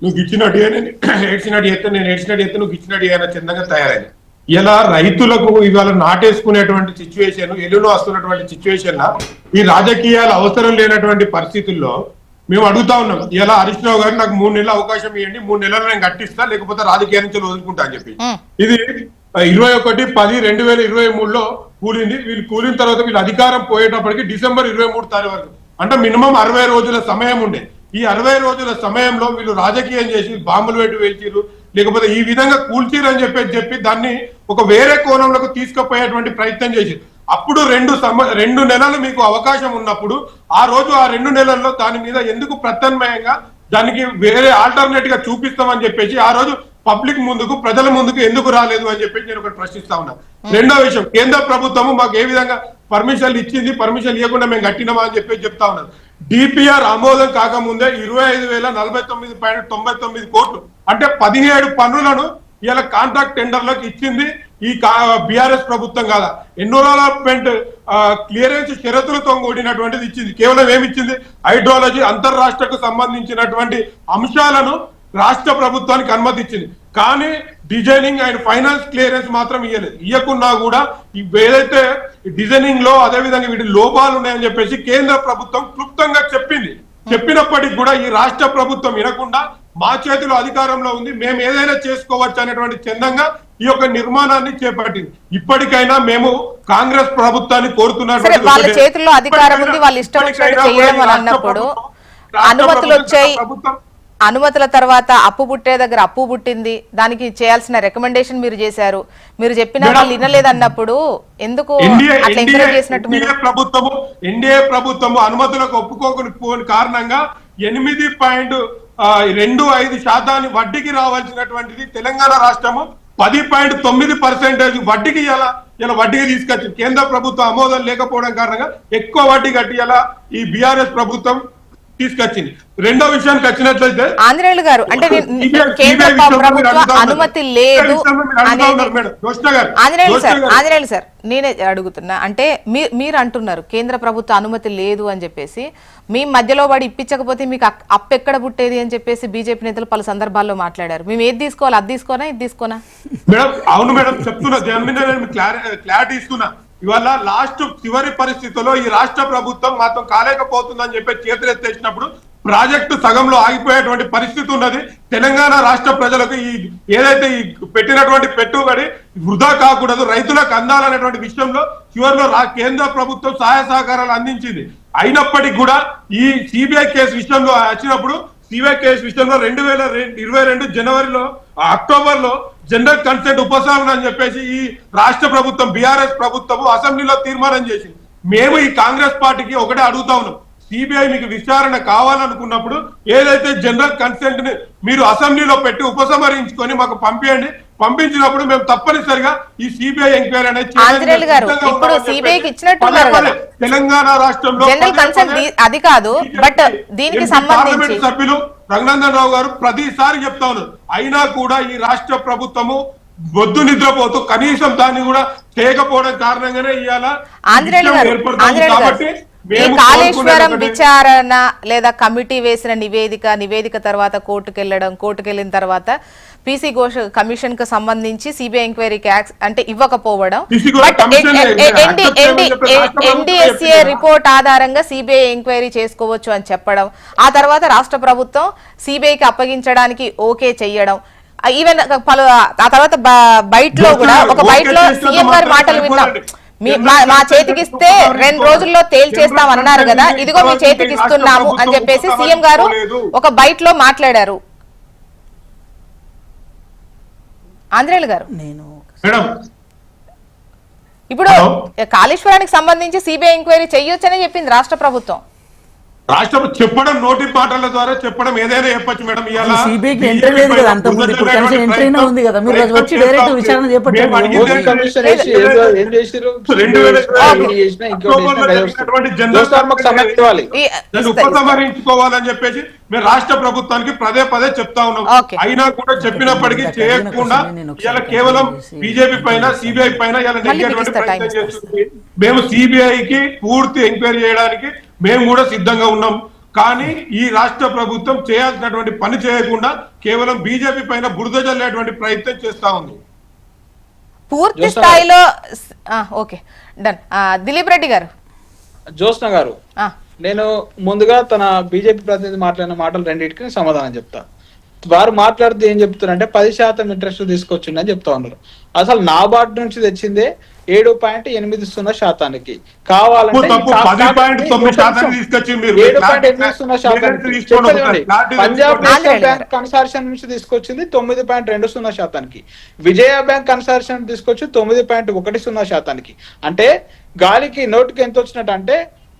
నువ్వు ఇచ్చినట్టు నేను ఏడ్చినట్టు చేస్తే, నేను ఏడ్చినట్టు చేస్తే నువ్వు ఇచ్చినట్టు అన్న చందంగా తయారైంది. ఇలా రైతులకు ఇవాళ నాటేసుకునేటువంటి సిచ్యువేషన్, ఎల్లులో వస్తున్నటువంటి సిచ్యువేషన్ ఈ రాజకీయాలు అవసరం లేనటువంటి పరిస్థితుల్లో మేము అడుగుతా ఉన్నాం. ఇలా హరీష్ రావు గారు నాకు 3 నెలల అవకాశం ఇవ్వండి, 3 నెలలు నేను కట్టిస్తా, లేకపోతే రాజకీయాల నుంచి వదులుకుంటా అని చెప్పి. ఇది 21/10/2023లో కూలింది. వీళ్ళు కూలిన తర్వాత వీళ్ళు అధికారం పోయేటప్పటికి డిసెంబర్ 23 తారీఖు వరకు, అంటే మినిమం 60 రోజుల సమయం ఉండే. ఈ 60 రోజుల సమయంలో వీళ్ళు రాజకీయం చేసి బాంబులు పెట్టి వేల్చిరు, లేకపోతే ఈ విధంగా కూల్చిరు అని చెప్పి దాన్ని ఒక వేరే కోణంలోకి తీసుకుపోయేటువంటి ప్రయత్నం చేసిరు. అప్పుడు 2 నెలలు మీకు అవకాశం ఉన్నప్పుడు ఆ రోజు ఆ 2 నెలల్లో దాని మీద ఎందుకు ప్రత్యామ్నాయంగా దానికి వేరే ఆల్టర్నేట్ గా చూపిస్తామని చెప్పేసి ఆ రోజు పబ్లిక్ ముందుకు, ప్రజల ముందుకు ఎందుకు రాలేదు అని చెప్పేసి నేను ఒకటి ప్రశ్నిస్తా ఉన్నాను. రెండో విషయం, కేంద్ర ప్రభుత్వము మాకు ఏ విధంగా పర్మిషన్లు ఇచ్చింది, పర్మిషన్ ఇవ్వకుండా మేము కట్టినామా అని చెప్పేసి చెప్తా ఉన్నాను. డిపిఆర్ ఆమోదం కాకముందే 25,049 కోట్లు అంటే 17 పన్నులను ఇలా కాంట్రాక్ట్ టెండర్లకు ఇచ్చింది ఈ బీఆర్ఎస్ ప్రభుత్వం కాదా. ఎన్విరాన్మెంట్ క్లియరెన్స్ షరతులతో కూడినటువంటిది ఇచ్చింది. కేవలం ఏమిచ్చింది, హైడ్రాలజీ అంతర్రాష్ట్రకు సంబంధించినటువంటి అంశాలను రాష్ట్ర ప్రభుత్వానికి అనుమతి ఇచ్చింది. కానీ డిజైనింగ్ అండ్ ఫైనాన్స్ క్లియరెన్స్ మాత్రం ఇవ్వలేదు. ఇవ్వకున్నా కూడా ఏదైతే డిజైనింగ్ లో అదేవిధంగా వీటి లోపాలు ఉన్నాయని చెప్పేసి కేంద్ర ప్రభుత్వం క్లుప్తంగా చెప్పింది. చెప్పినప్పటికీ కూడా ఈ రాష్ట్ర ప్రభుత్వం వినకుండా మా చేతిలో అధికారంలో ఉంది, మేము ఏదైనా చేసుకోవచ్చు అనేటువంటి చందంగా ఈ యొక్క నిర్మాణాన్ని చేపట్టింది. ఇప్పటికైనా మేము కాంగ్రెస్ ప్రభుత్వాన్ని కోరుతున్నారు, వాళ్ళ చేతుల్లో అధికారం ఉంది, వాళ్ళు ఇష్టం వచ్చినట్టు చేయడం అని అన్నప్పుడు అనుమతులు వచ్చాయి, అనుమతుల తర్వాత అప్పు పుట్టే దగ్గర అప్పు పుట్టింది, దానికి చేయాల్సిన రికమెండేషన్ మీరు చేశారు, మీరు చెప్పినా వాళ్ళు వినలేదన్నప్పుడు ఎందుకు అట్లా ఎంకరేజ్ చేసినట్టు? ఎన్డీఏ ప్రభుత్వము అనుమతులకు ఒప్పుకోకపోని కారణంగా 8.25% వడ్డీకి రావాల్సినటువంటిది తెలంగాణ రాష్ట్రము 10.9% వడ్డీకి ఇలా వడ్డీకి తీసుకొచ్చింది. కేంద్ర ప్రభుత్వం ఆమోదం లేకపోవడం కారణంగా ఎక్కువ వడ్డీ కట్టి ఇలా ఈ బీఆర్ఎస్ ప్రభుత్వం తీసుకొచ్చింది. రెండో విషయానికి వచ్చినట్లయితే ఆంజనేయులు గారు, అంటే కేంద్ర ప్రభుత్వ అనుమతి లేదు ఆంజనేయులు సార్ నేనే అడుగుతున్నా, అంటే మీరు అంటున్నారు కేంద్ర ప్రభుత్వ అనుమతి లేదు అని చెప్పేసి, మీ మధ్యలో వాడు ఇప్పించకపోతే మీకు అప్పు ఎక్కడ పుట్టేది అని చెప్పేసి బీజేపీ నేతలు పలు సందర్భాల్లో మాట్లాడారు. మేము ఏది తీసుకోవాలి, అది తీసుకోనా ఇది తీసుకోనా? మేడం అవును మేడం చెప్తున్నా, క్లారిటీ ఇస్తున్నా. ఇవాళ లాస్ట్ చివరి పరిస్థితుల్లో ఈ రాష్ట్ర ప్రభుత్వం మాత్రం కాలేకపోతుందని చెప్పి చేతులు ఎత్తేసినప్పుడు ప్రాజెక్టు సగంలో ఆగిపోయేటువంటి పరిస్థితి ఉన్నది. తెలంగాణ రాష్ట్ర ప్రజలకు ఈ ఏదైతే ఈ పెట్టినటువంటి పెట్టుబడి వృధా కాకూడదు, రైతులకు అందాలనేటువంటి విషయంలో చివరిలో కేంద్ర ప్రభుత్వం సహాయ సహకారాలు అందించింది. అయినప్పటికీ కూడా ఈ సిబిఐ కేసు విషయంలో వచ్చినప్పుడు సిబిఐ కేసు విషయంలో 2022 అక్టోబర్లో జనరల్ కన్సెంట్ ఉపసంహరణ అని చెప్పేసి ఈ రాష్ట్ర ప్రభుత్వం బీఆర్ఎస్ ప్రభుత్వం అసెంబ్లీలో తీర్మానం చేసింది. మేము ఈ కాంగ్రెస్ పార్టీకి ఒకటే అడుగుతా ఉన్నాం, సిబిఐ మీకు విచారణ కావాలనుకున్నప్పుడు ఏదైతే జనరల్ కన్సెంట్ ని మీరు అసెంబ్లీలో పెట్టి ఉపసంహరించుకొని మాకు పంపించండి. పంపించినప్పుడు మేము తప్పనిసరిగా ఈ సిబిఐ ఎంక్వైరీ అనేది తెలంగాణ రాష్ట్రంలో అది కాదు, బట్ దీనికి సంబంధించి సభ్యులు రఘునందన్ రావు గారు ప్రతిసారి చెప్తా ఉన్నారు. అయినా కూడా ఈ రాష్ట్ర ప్రభుత్వము బొద్దు నిద్రపోతూ కనీసం దాన్ని కూడా చేయకపోవడం కారణంగానే ఇవాళ కాబట్టి కాళేశ్వరం విచారణ లేదా కమిటీ వేసిన నివేదిక తర్వాత కోర్టుకెళ్లిన తర్వాత పీసీ ఘోష్ కమిషన్ కు సంబంధించి సిబిఐ ఎంక్వైరీకి అంటే ఇవ్వకపోవడం, ఎన్డీఎస్ఏ రిపోర్ట్ ఆధారంగా సిబిఐ ఎంక్వైరీ చేసుకోవచ్చు అని చెప్పడం, ఆ తర్వాత రాష్ట్ర ప్రభుత్వం సిబిఐకి అప్పగించడానికి ఓకే చెయ్యడం, ఈవెన్ ఆ తర్వాత బయటలో కూడా ఒక బయటలో సీఎం గారి మాటలు విన్నాం, మా చేతికి ఇస్తే 2 రోజుల్లో తేల్చేస్తాం అన్నారు కదా, ఇదిగో మీ చేతికి ఇస్తున్నాము అని చెప్పేసి సీఎం గారు ఒక బైట్ లో మాట్లాడారు. ఆంజనేయులు గారు, ఇప్పుడు కాళేశ్వరానికి సంబంధించి సిబిఐ ఎంక్వైరీ చెయ్యొచ్చని చెప్పింది రాష్ట్ర ప్రభుత్వం. రాష్ట్రం చెప్పడం నోటి మాటల ద్వారా చెప్పడం ఏదైనా చెప్పొచ్చు మేడం. ఇవాళ సిబిఐకి ఎంట్రీ లేదు కదా, అంత ముందు ఇప్పుడు కనీసం ఎంట్రీ అయినా ఉంది కదా, మీరు వచ్చి డైరెక్ట్ విచారణ చేపట్టండి. ఉపసంహరించుకోవాలని చెప్పేసి మేము రాష్ట్ర ప్రభుత్వానికి పదే పదే చెప్తా ఉన్నాం. అయినా కూడా చెప్పినప్పటికీ చేయకుండా ఇలా కేవలం బీజేపీ పైన సిబిఐ పైన ఇలా నెగ్గేటువంటి ప్రయత్నం చేస్తుంది. మేము సిబిఐకి పూర్తి ఎంక్వైరీ చేయడానికి మేము కూడా సిద్ధంగా ఉన్నాం. కానీ ఈ రాష్ట్ర ప్రభుత్వం చేయాల్సినటువంటి పని చేయకుండా కేవలం బీజేపీ పైన బురద జల్లేటువంటి ప్రయత్నం చేస్తా ఉంది. పూర్తి స్థాయిలో ఓకే డన్. దిలీప్ రెడ్డి గారు, జ్యోత్స్న గారు, నేను ముందుగా తన బీజేపీ ప్రతినిధి మాట్లాడిన మాటలు రెండింటికి సమాధానం చెప్తా. వారు మాట్లాడుతూ ఏం చెప్తున్నారంటే 10% ఇంట్రెస్ట్ తీసుకొచ్చిండని చెప్తా ఉన్నారు. అసలు నాబార్డు నుంచి తెచ్చిందే 7.80% కావాలంటే పంజాబ్ నేషనల్ బ్యాంక్ కన్సార్షియం నుంచి తీసుకొచ్చింది 9.20%, విజయ బ్యాంక్ కన్సార్షియం తీసుకొచ్చి 9.10%. అంటే గాలికి నోటుకి ఎంత వచ్చినట్టు అంటే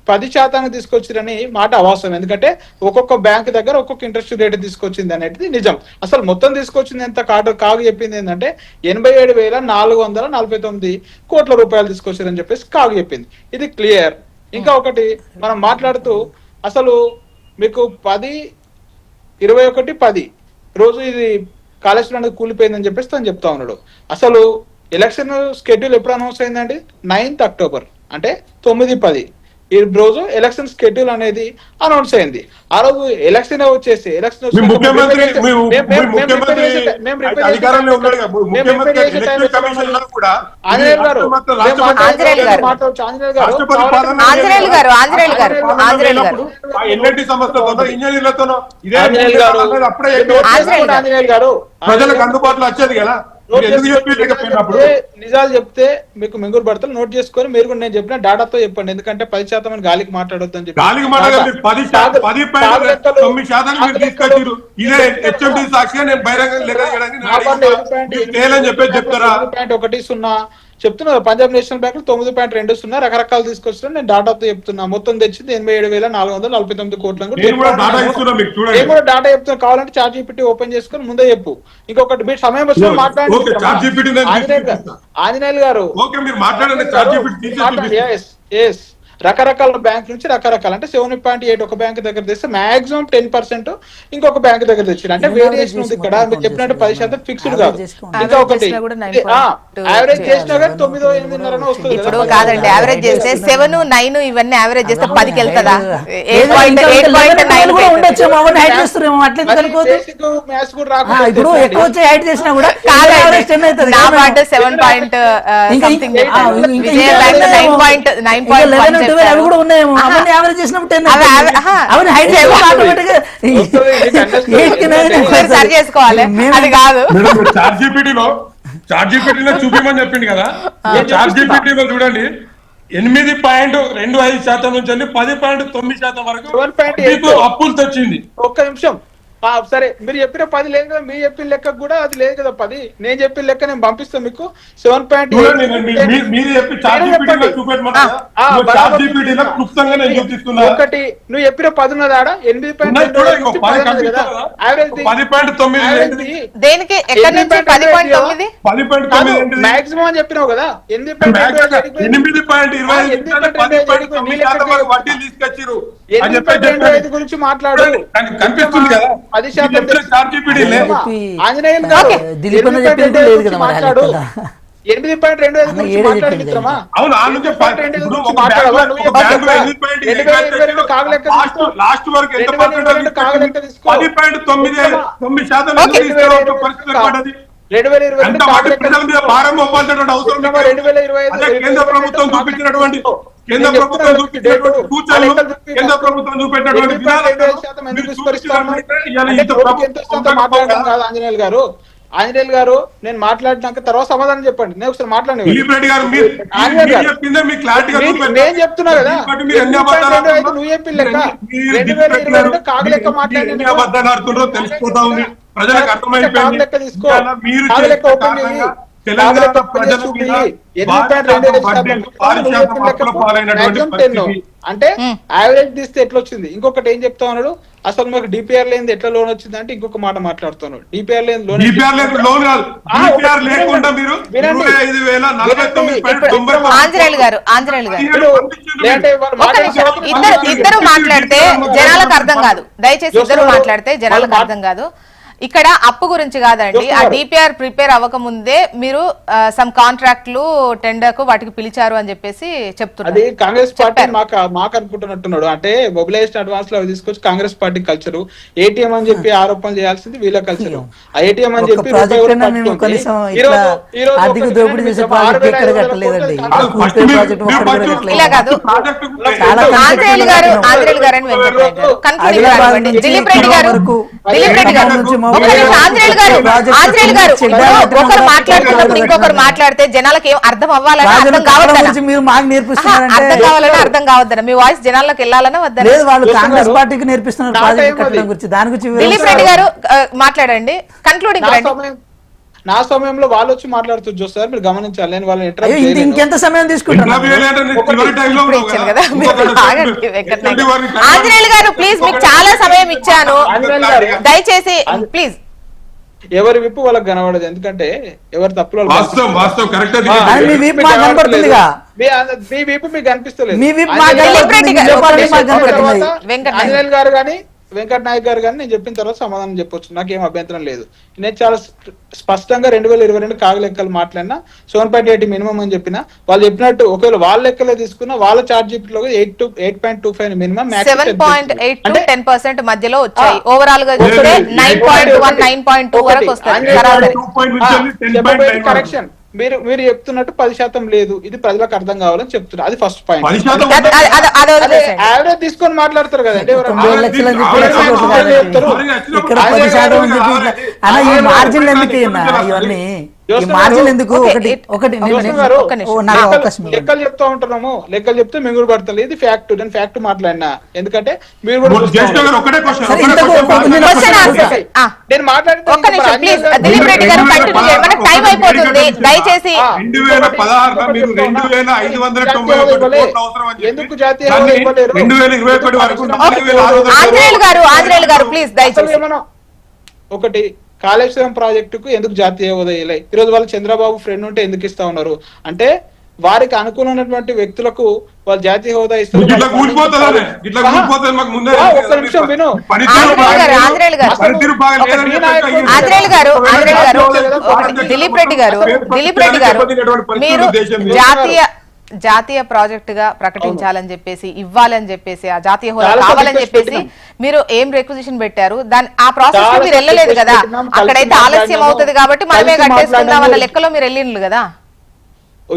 10% తీసుకొచ్చిరని మాట అవాస్తవం. ఎందుకంటే ఒక్కొక్క బ్యాంక్ దగ్గర ఒక్కొక్క ఇంట్రెస్ట్ రేట్ తీసుకొచ్చింది అనేది నిజం. అసలు మొత్తం తీసుకొచ్చింది ఎంత కాగు చెప్పింది ఏంటంటే 87,449 కోట్ల రూపాయలు తీసుకొచ్చారని చెప్పేసి కాగు చెప్పింది. ఇది క్లియర్. ఇంకా ఒకటి మనం మాట్లాడుతూ అసలు మీకు 10/21/10 రోజు ఇది కాళేశ్వరం అనేది కూలిపోయిందని చెప్పేసి తను చెప్తా ఉన్నాడు. అసలు ఎలక్షన్ షెడ్యూల్ ఎప్పుడు అనౌన్స్ అయిందండి? 9th అక్టోబర్, అంటే 9/10 ఈ రోజు ఎలక్షన్ షెడ్యూల్ అనేది అనౌన్స్ అయింది. ఆ రోజు ఎలక్షన్ వచ్చేసి ఎలక్షన్ ప్రజలకు అందుబాటులో వచ్చేది కదా. నిజాలు చెప్తే మీకు మింగురు పడతారు, నోట్ చేసుకొని మీరు కూడా నేను చెప్పిన డాటాతో చెప్పండి. ఎందుకంటే 10% అని గాలికి మాట్లాడొద్దు అని చెప్పి చెప్తున్నా. పంజాబ్ నేషనల్ బ్యాంక్ 9.20 రకరకాలు తీసుకొస్తున్నా. నేను డాటాతో చెప్తున్నా. మొత్తం తెచ్చింది 87,449 కోట్ల. నేను కూడా డాటా చెప్తున్నా. కావాలంటే ChatGPT ఓపెన్ చేసుకుని ముందే చెప్పు. ఇంకొకటి మీరు సమయం వచ్చిన మాట్లాడండి. ఆంజనేయులు గారు, రకరకాల బ్యాంక్ నుంచి రకరకాల అంటే 7.8 ఒక బ్యాంక్ దగ్గర తెస్తే మాక్సిమం 10% ఇంకొక బ్యాంక్ దగ్గర తెచ్చారు. అంటే వేరియేషన్ ఉంది ఇక్కడ. మీరు చెప్పినట్టు 10% ఫిక్స్డ్ కాదు. ఇంకా ఒకటి యావరేజ్ చేసినా కానీ 9-8.5 వస్తుంది. ఇప్పుడు కాదండి, యావరేజ్ చేస్తే 7, 9 ఇవన్నీ యావరేజ్ చేస్తే 10కి వెళ్తుందా? చార్జీపీటీలో చూపిమని చెప్పింది కదా. చార్జీపీటీలో చూడండి 8.25% నుంచి 10.9% వరకు అప్పులు తెచ్చింది. ఒక్క నిమిషం. సరే, మీరు చెప్పిన 10 లేదు కదా, మీరు చెప్పిన లెక్క కూడా అది లేదు కదా 10. నేను చెప్పిన లెక్క నేను పంపిస్తాను మీకు. 7.8 ఒకటి నువ్వు చెప్పిన 10 ఉన్నది ఆడ 8.9 కదా మాక్సిమం అని చెప్పినావు కదా. 8.25 గురించి మాట్లాడు. కనిపిస్తుంది కదా 10% ఆంజనేయులు గారు 8.25 మాట్లాడుతున్నామా? అవును, లాస్ట్ వరకు ఎంత పర్సెంట్? 10.9% కేంద్ర ప్రభుత్వం చూపించినటువంటి ఆంజనేయులు గారు, నేను మాట్లాడినాక తర్వాత సమాధానం చెప్పండి. నేను ఒకసారి మాట్లాడండి. నేను చెప్తున్నా కదా, నువ్వు చెప్పి లెక్క 2022 కాగు లెక్క మాట్లాడి తెలిసిపోతా ఉంది. ప్రజలకు అర్థమైపోయింది. తెలంగాణ ప్రజల మీద పాలైనటువంటి పరిస్థితి. అంటే యావరేజ్ తీస్తే ఎట్లా వచ్చింది? ఇంకొకటి ఏం చెప్తా ఉన్నాడు, అసలు మాకు డిపిఆర్ లేని ఎట్లా లోన్ వచ్చింది అంటే ఇంకొక మాట మాట్లాడుతున్నాడు. డిపిఆర్ లేని లోన్ లేకుండా మీరు ఇద్దరు మాట్లాడితే జనాలకు అర్థం కాదు. దయచేసి ఇద్దరు మాట్లాడితే జనాలకు అర్థం కాదు. ఇక్కడ అప్పు గురించి కాదండి, ఆ డిపిఆర్ ప్రిపేర్ అవ్వక ముందే మీరు సమ్ కాంట్రాక్ట్లు టెండర్ కు వాటికి పిలిచారు అని చెప్పేసి చెప్తున్నారు. అది కాంగ్రెస్ పార్టీ మాకు అనుకుంటున్నట్టున్నాడు. అంటే మొబిలైజేషన్ అడ్వాన్స్ లో తీసుకొచ్చి కాంగ్రెస్ పార్టీ కల్చర్, ఏటీఎం అని చెప్పి ఆరోపణలు చేయాల్సింది వీళ్ళ కల్చర్. ఆ ఏటీఎం అని చెప్పి ఇలా కాదు. ఆంజనేయులు గారు దిలీప్ రెడ్డి గారు ఒకరు మాట్లాడుతున్నప్పుడు ఇంకొకరు మాట్లాడితే జనాలకు ఏం అర్థం అవ్వాలని అర్థం కావద్దని మీరు మాకు నేర్పిస్తున్నారంటే అర్థం కావాలని అర్థం కావద్దన మీ వాయిస్ జనాలకు వెళ్ళాలని వద్ద లేదు. వాళ్ళు కాంగ్రెస్ పార్టీకి నేర్పిస్తున్నారు ప్రాజెక్ట్ కట్టడం గురించి. దాని గురించి దిలీప్ రెడ్డి గారు మాట్లాడండి, కన్క్లూడింగ్ రండి. నా సమయంలో వాళ్ళు వచ్చి మాట్లాడుతూ చూస్తారు, మీరు గమనించాలి. నేను వాళ్ళని ఇంకెంత సమయం తీసుకుంటారు? ఆంజనేయులు గారు ప్లీజ్, మీకు చాలా సమయం ఇచ్చాను, దయచేసి ప్లీజ్. ఎవరి విప్పు వాళ్ళకి కనబడదు, ఎందుకంటే ఎవరి తప్పులు మీ వీపు మాకు కనబడుతుందిగా. మీ వీపు మీకు కనిపిస్తలేదు. ఆంజనేయులు గారు కానీ వెంకట నాయక్ గారు కానీ నేను చెప్పిన తర్వాత సమాధానం చెప్పొచ్చు, నాకేం అభ్యంతరం లేదు. నేను చాలా స్పష్టంగా 2022 కాగు లెక్కలు మాట్లాడినా 7.8 మినిమం అని చెప్పిన. వాళ్ళు చెప్పినట్టు ఒకవేళ వాళ్ళ లెక్కలే తీసుకున్నా వాళ్ళ చార్జ్ లో 8.25 మినిమం, 10% మధ్యలో వచ్చాయి. ఓవరాల్ గా చూస్తే 9.1 9.2 వరకు వస్తాయి. కరెక్షన్ మీరు చెప్తున్నట్టు 10% లేదు, ఇది ప్రజలకు అర్థం కావాలని చెప్తున్నారు. అది ఫస్ట్ పాయింట్. యావరేజ్ తీసుకొని మాట్లాడతారు కదండి. లెక్కలు చెప్తా ఉంటున్నాము, లెక్కలు చెప్తే మేము కూడా పడతాం. ఇది ఫ్యాక్ట్, నేను ఫ్యాక్ట్ మాట్లాడినా. ఎందుకంటే మీరు కూడా నేను మాట్లాడితే దయచేసి ఎందుకు జాతీయ హోదా ఇవ్వలేరు? ఆంజనేయులు గారు ప్లీజ్ దయచేసి. ఒకటి, కాళేశ్వరం ప్రాజెక్టుకు ఎందుకు జాతీయ హోదా ఇవ్వలే? ఈరోజు వాళ్ళు చంద్రబాబు ఫ్రెండ్ ఉంటే ఎందుకు ఇస్తా ఉన్నారు అంటే వారికి అనుకూలమైనటువంటి వ్యక్తులకు వాళ్ళు జాతీయ హోదా ఇస్తారు. దిలీప్ రెడ్డి గారు మీరు జాతీయ ప్రాజెక్ట్ గా ప్రకటించాలని చెప్పేసి, ఇవ్వాలని చెప్పేసి, ఆ జాతీయ హోదా కావాలని చెప్పేసి మీరు ఏం రిక్వజిషన్ పెట్టారు? ఆ ప్రాసెస్ మీరు వెళ్ళలేదు కదా. అక్కడైతే ఆలస్యం అవుతుంది కాబట్టి మనమే కట్టేసుకుందాం అన్న లెక్కలో మీరు వెళ్ళిండ్రు కదా.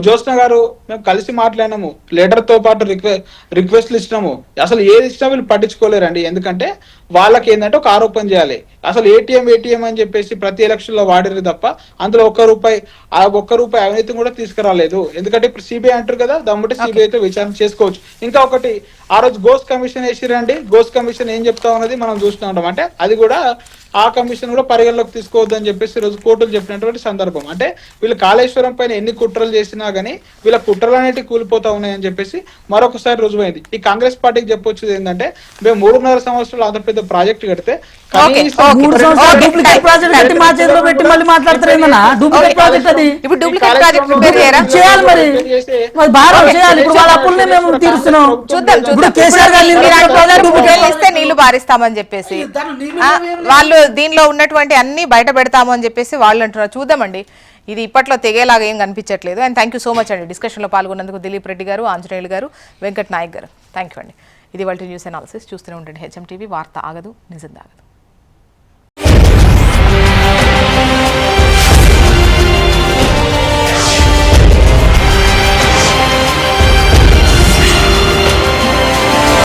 జ్యోత్స్న గారు మేము కలిసి మాట్లాడినాము, లెటర్ తో పాటు రిక్వెస్ట్లు ఇచ్చినాము. అసలు ఏది ఇచ్చినా వీళ్ళు పట్టించుకోలేరండి. ఎందుకంటే వాళ్ళకి ఏంటంటే ఒక ఆరోపణ చేయాలి. అసలు ఏటీఎం అని చెప్పేసి ప్రతి ఎలక్షన్ లో వాడారు తప్ప అందులో ఒక్క రూపాయి అవినీతి కూడా తీసుకురాలేదు. ఎందుకంటే ఇప్పుడు సిబిఐ అంటారు కదా, దమ్ముంటే సిబిఐతో విచారణ చేసుకోవచ్చు. ఇంకా ఒకటి, ఆ రోజు గోస్ కమిషన్ వేసిరండి. గోస్ కమిషన్ ఏం చెప్తా ఉన్నది మనం చూస్తూ ఉంటాం. అంటే అది కూడా ఆ కమిషన్ కూడా పరిగణలోకి తీసుకోవద్దు అని చెప్పేసి ఈరోజు కోర్టులు చెప్పినటువంటి సందర్భం. అంటే వీళ్ళు కాళేశ్వరం పైన ఎన్ని కుట్రలు చేసినా గానీ వీళ్ళ కుట్రలు అనేవి కూలిపోతా ఉన్నాయని చెప్పేసి మరొకసారి రుజువైంది. ఈ కాంగ్రెస్ పార్టీకి చెప్పొచ్చేది ఏంటంటే మేము 3.5 సంవత్సరాలు అంత పెద్ద ప్రాజెక్ట్ కడితే నీళ్లు బారిస్తామని చెప్పేసి వాళ్ళు దీనిలో ఉన్నటువంటి అన్ని బయట పెడతాము అని చెప్పేసి వాళ్ళు అంటున్నారు. చూద్దామండి, ఇది ఇప్పట్లో తెగేలాగా ఏం కనిపించట్లేదు. And thank you so much అండి డిస్కషన్లో పాల్గొన్నందుకు దిలీప్ రెడ్డి గారు, ఆంజనేయులు గారు, వెంకట్ నాయక్ గారు. థ్యాంక్ యూ అండి. ఇది వాళ్ళ న్యూస్ అనాలిసిస్. చూస్తూనే ఉండండి హెచ్ఎం టీవీ. వార్త ఆగదు, నిజం ఆగదు.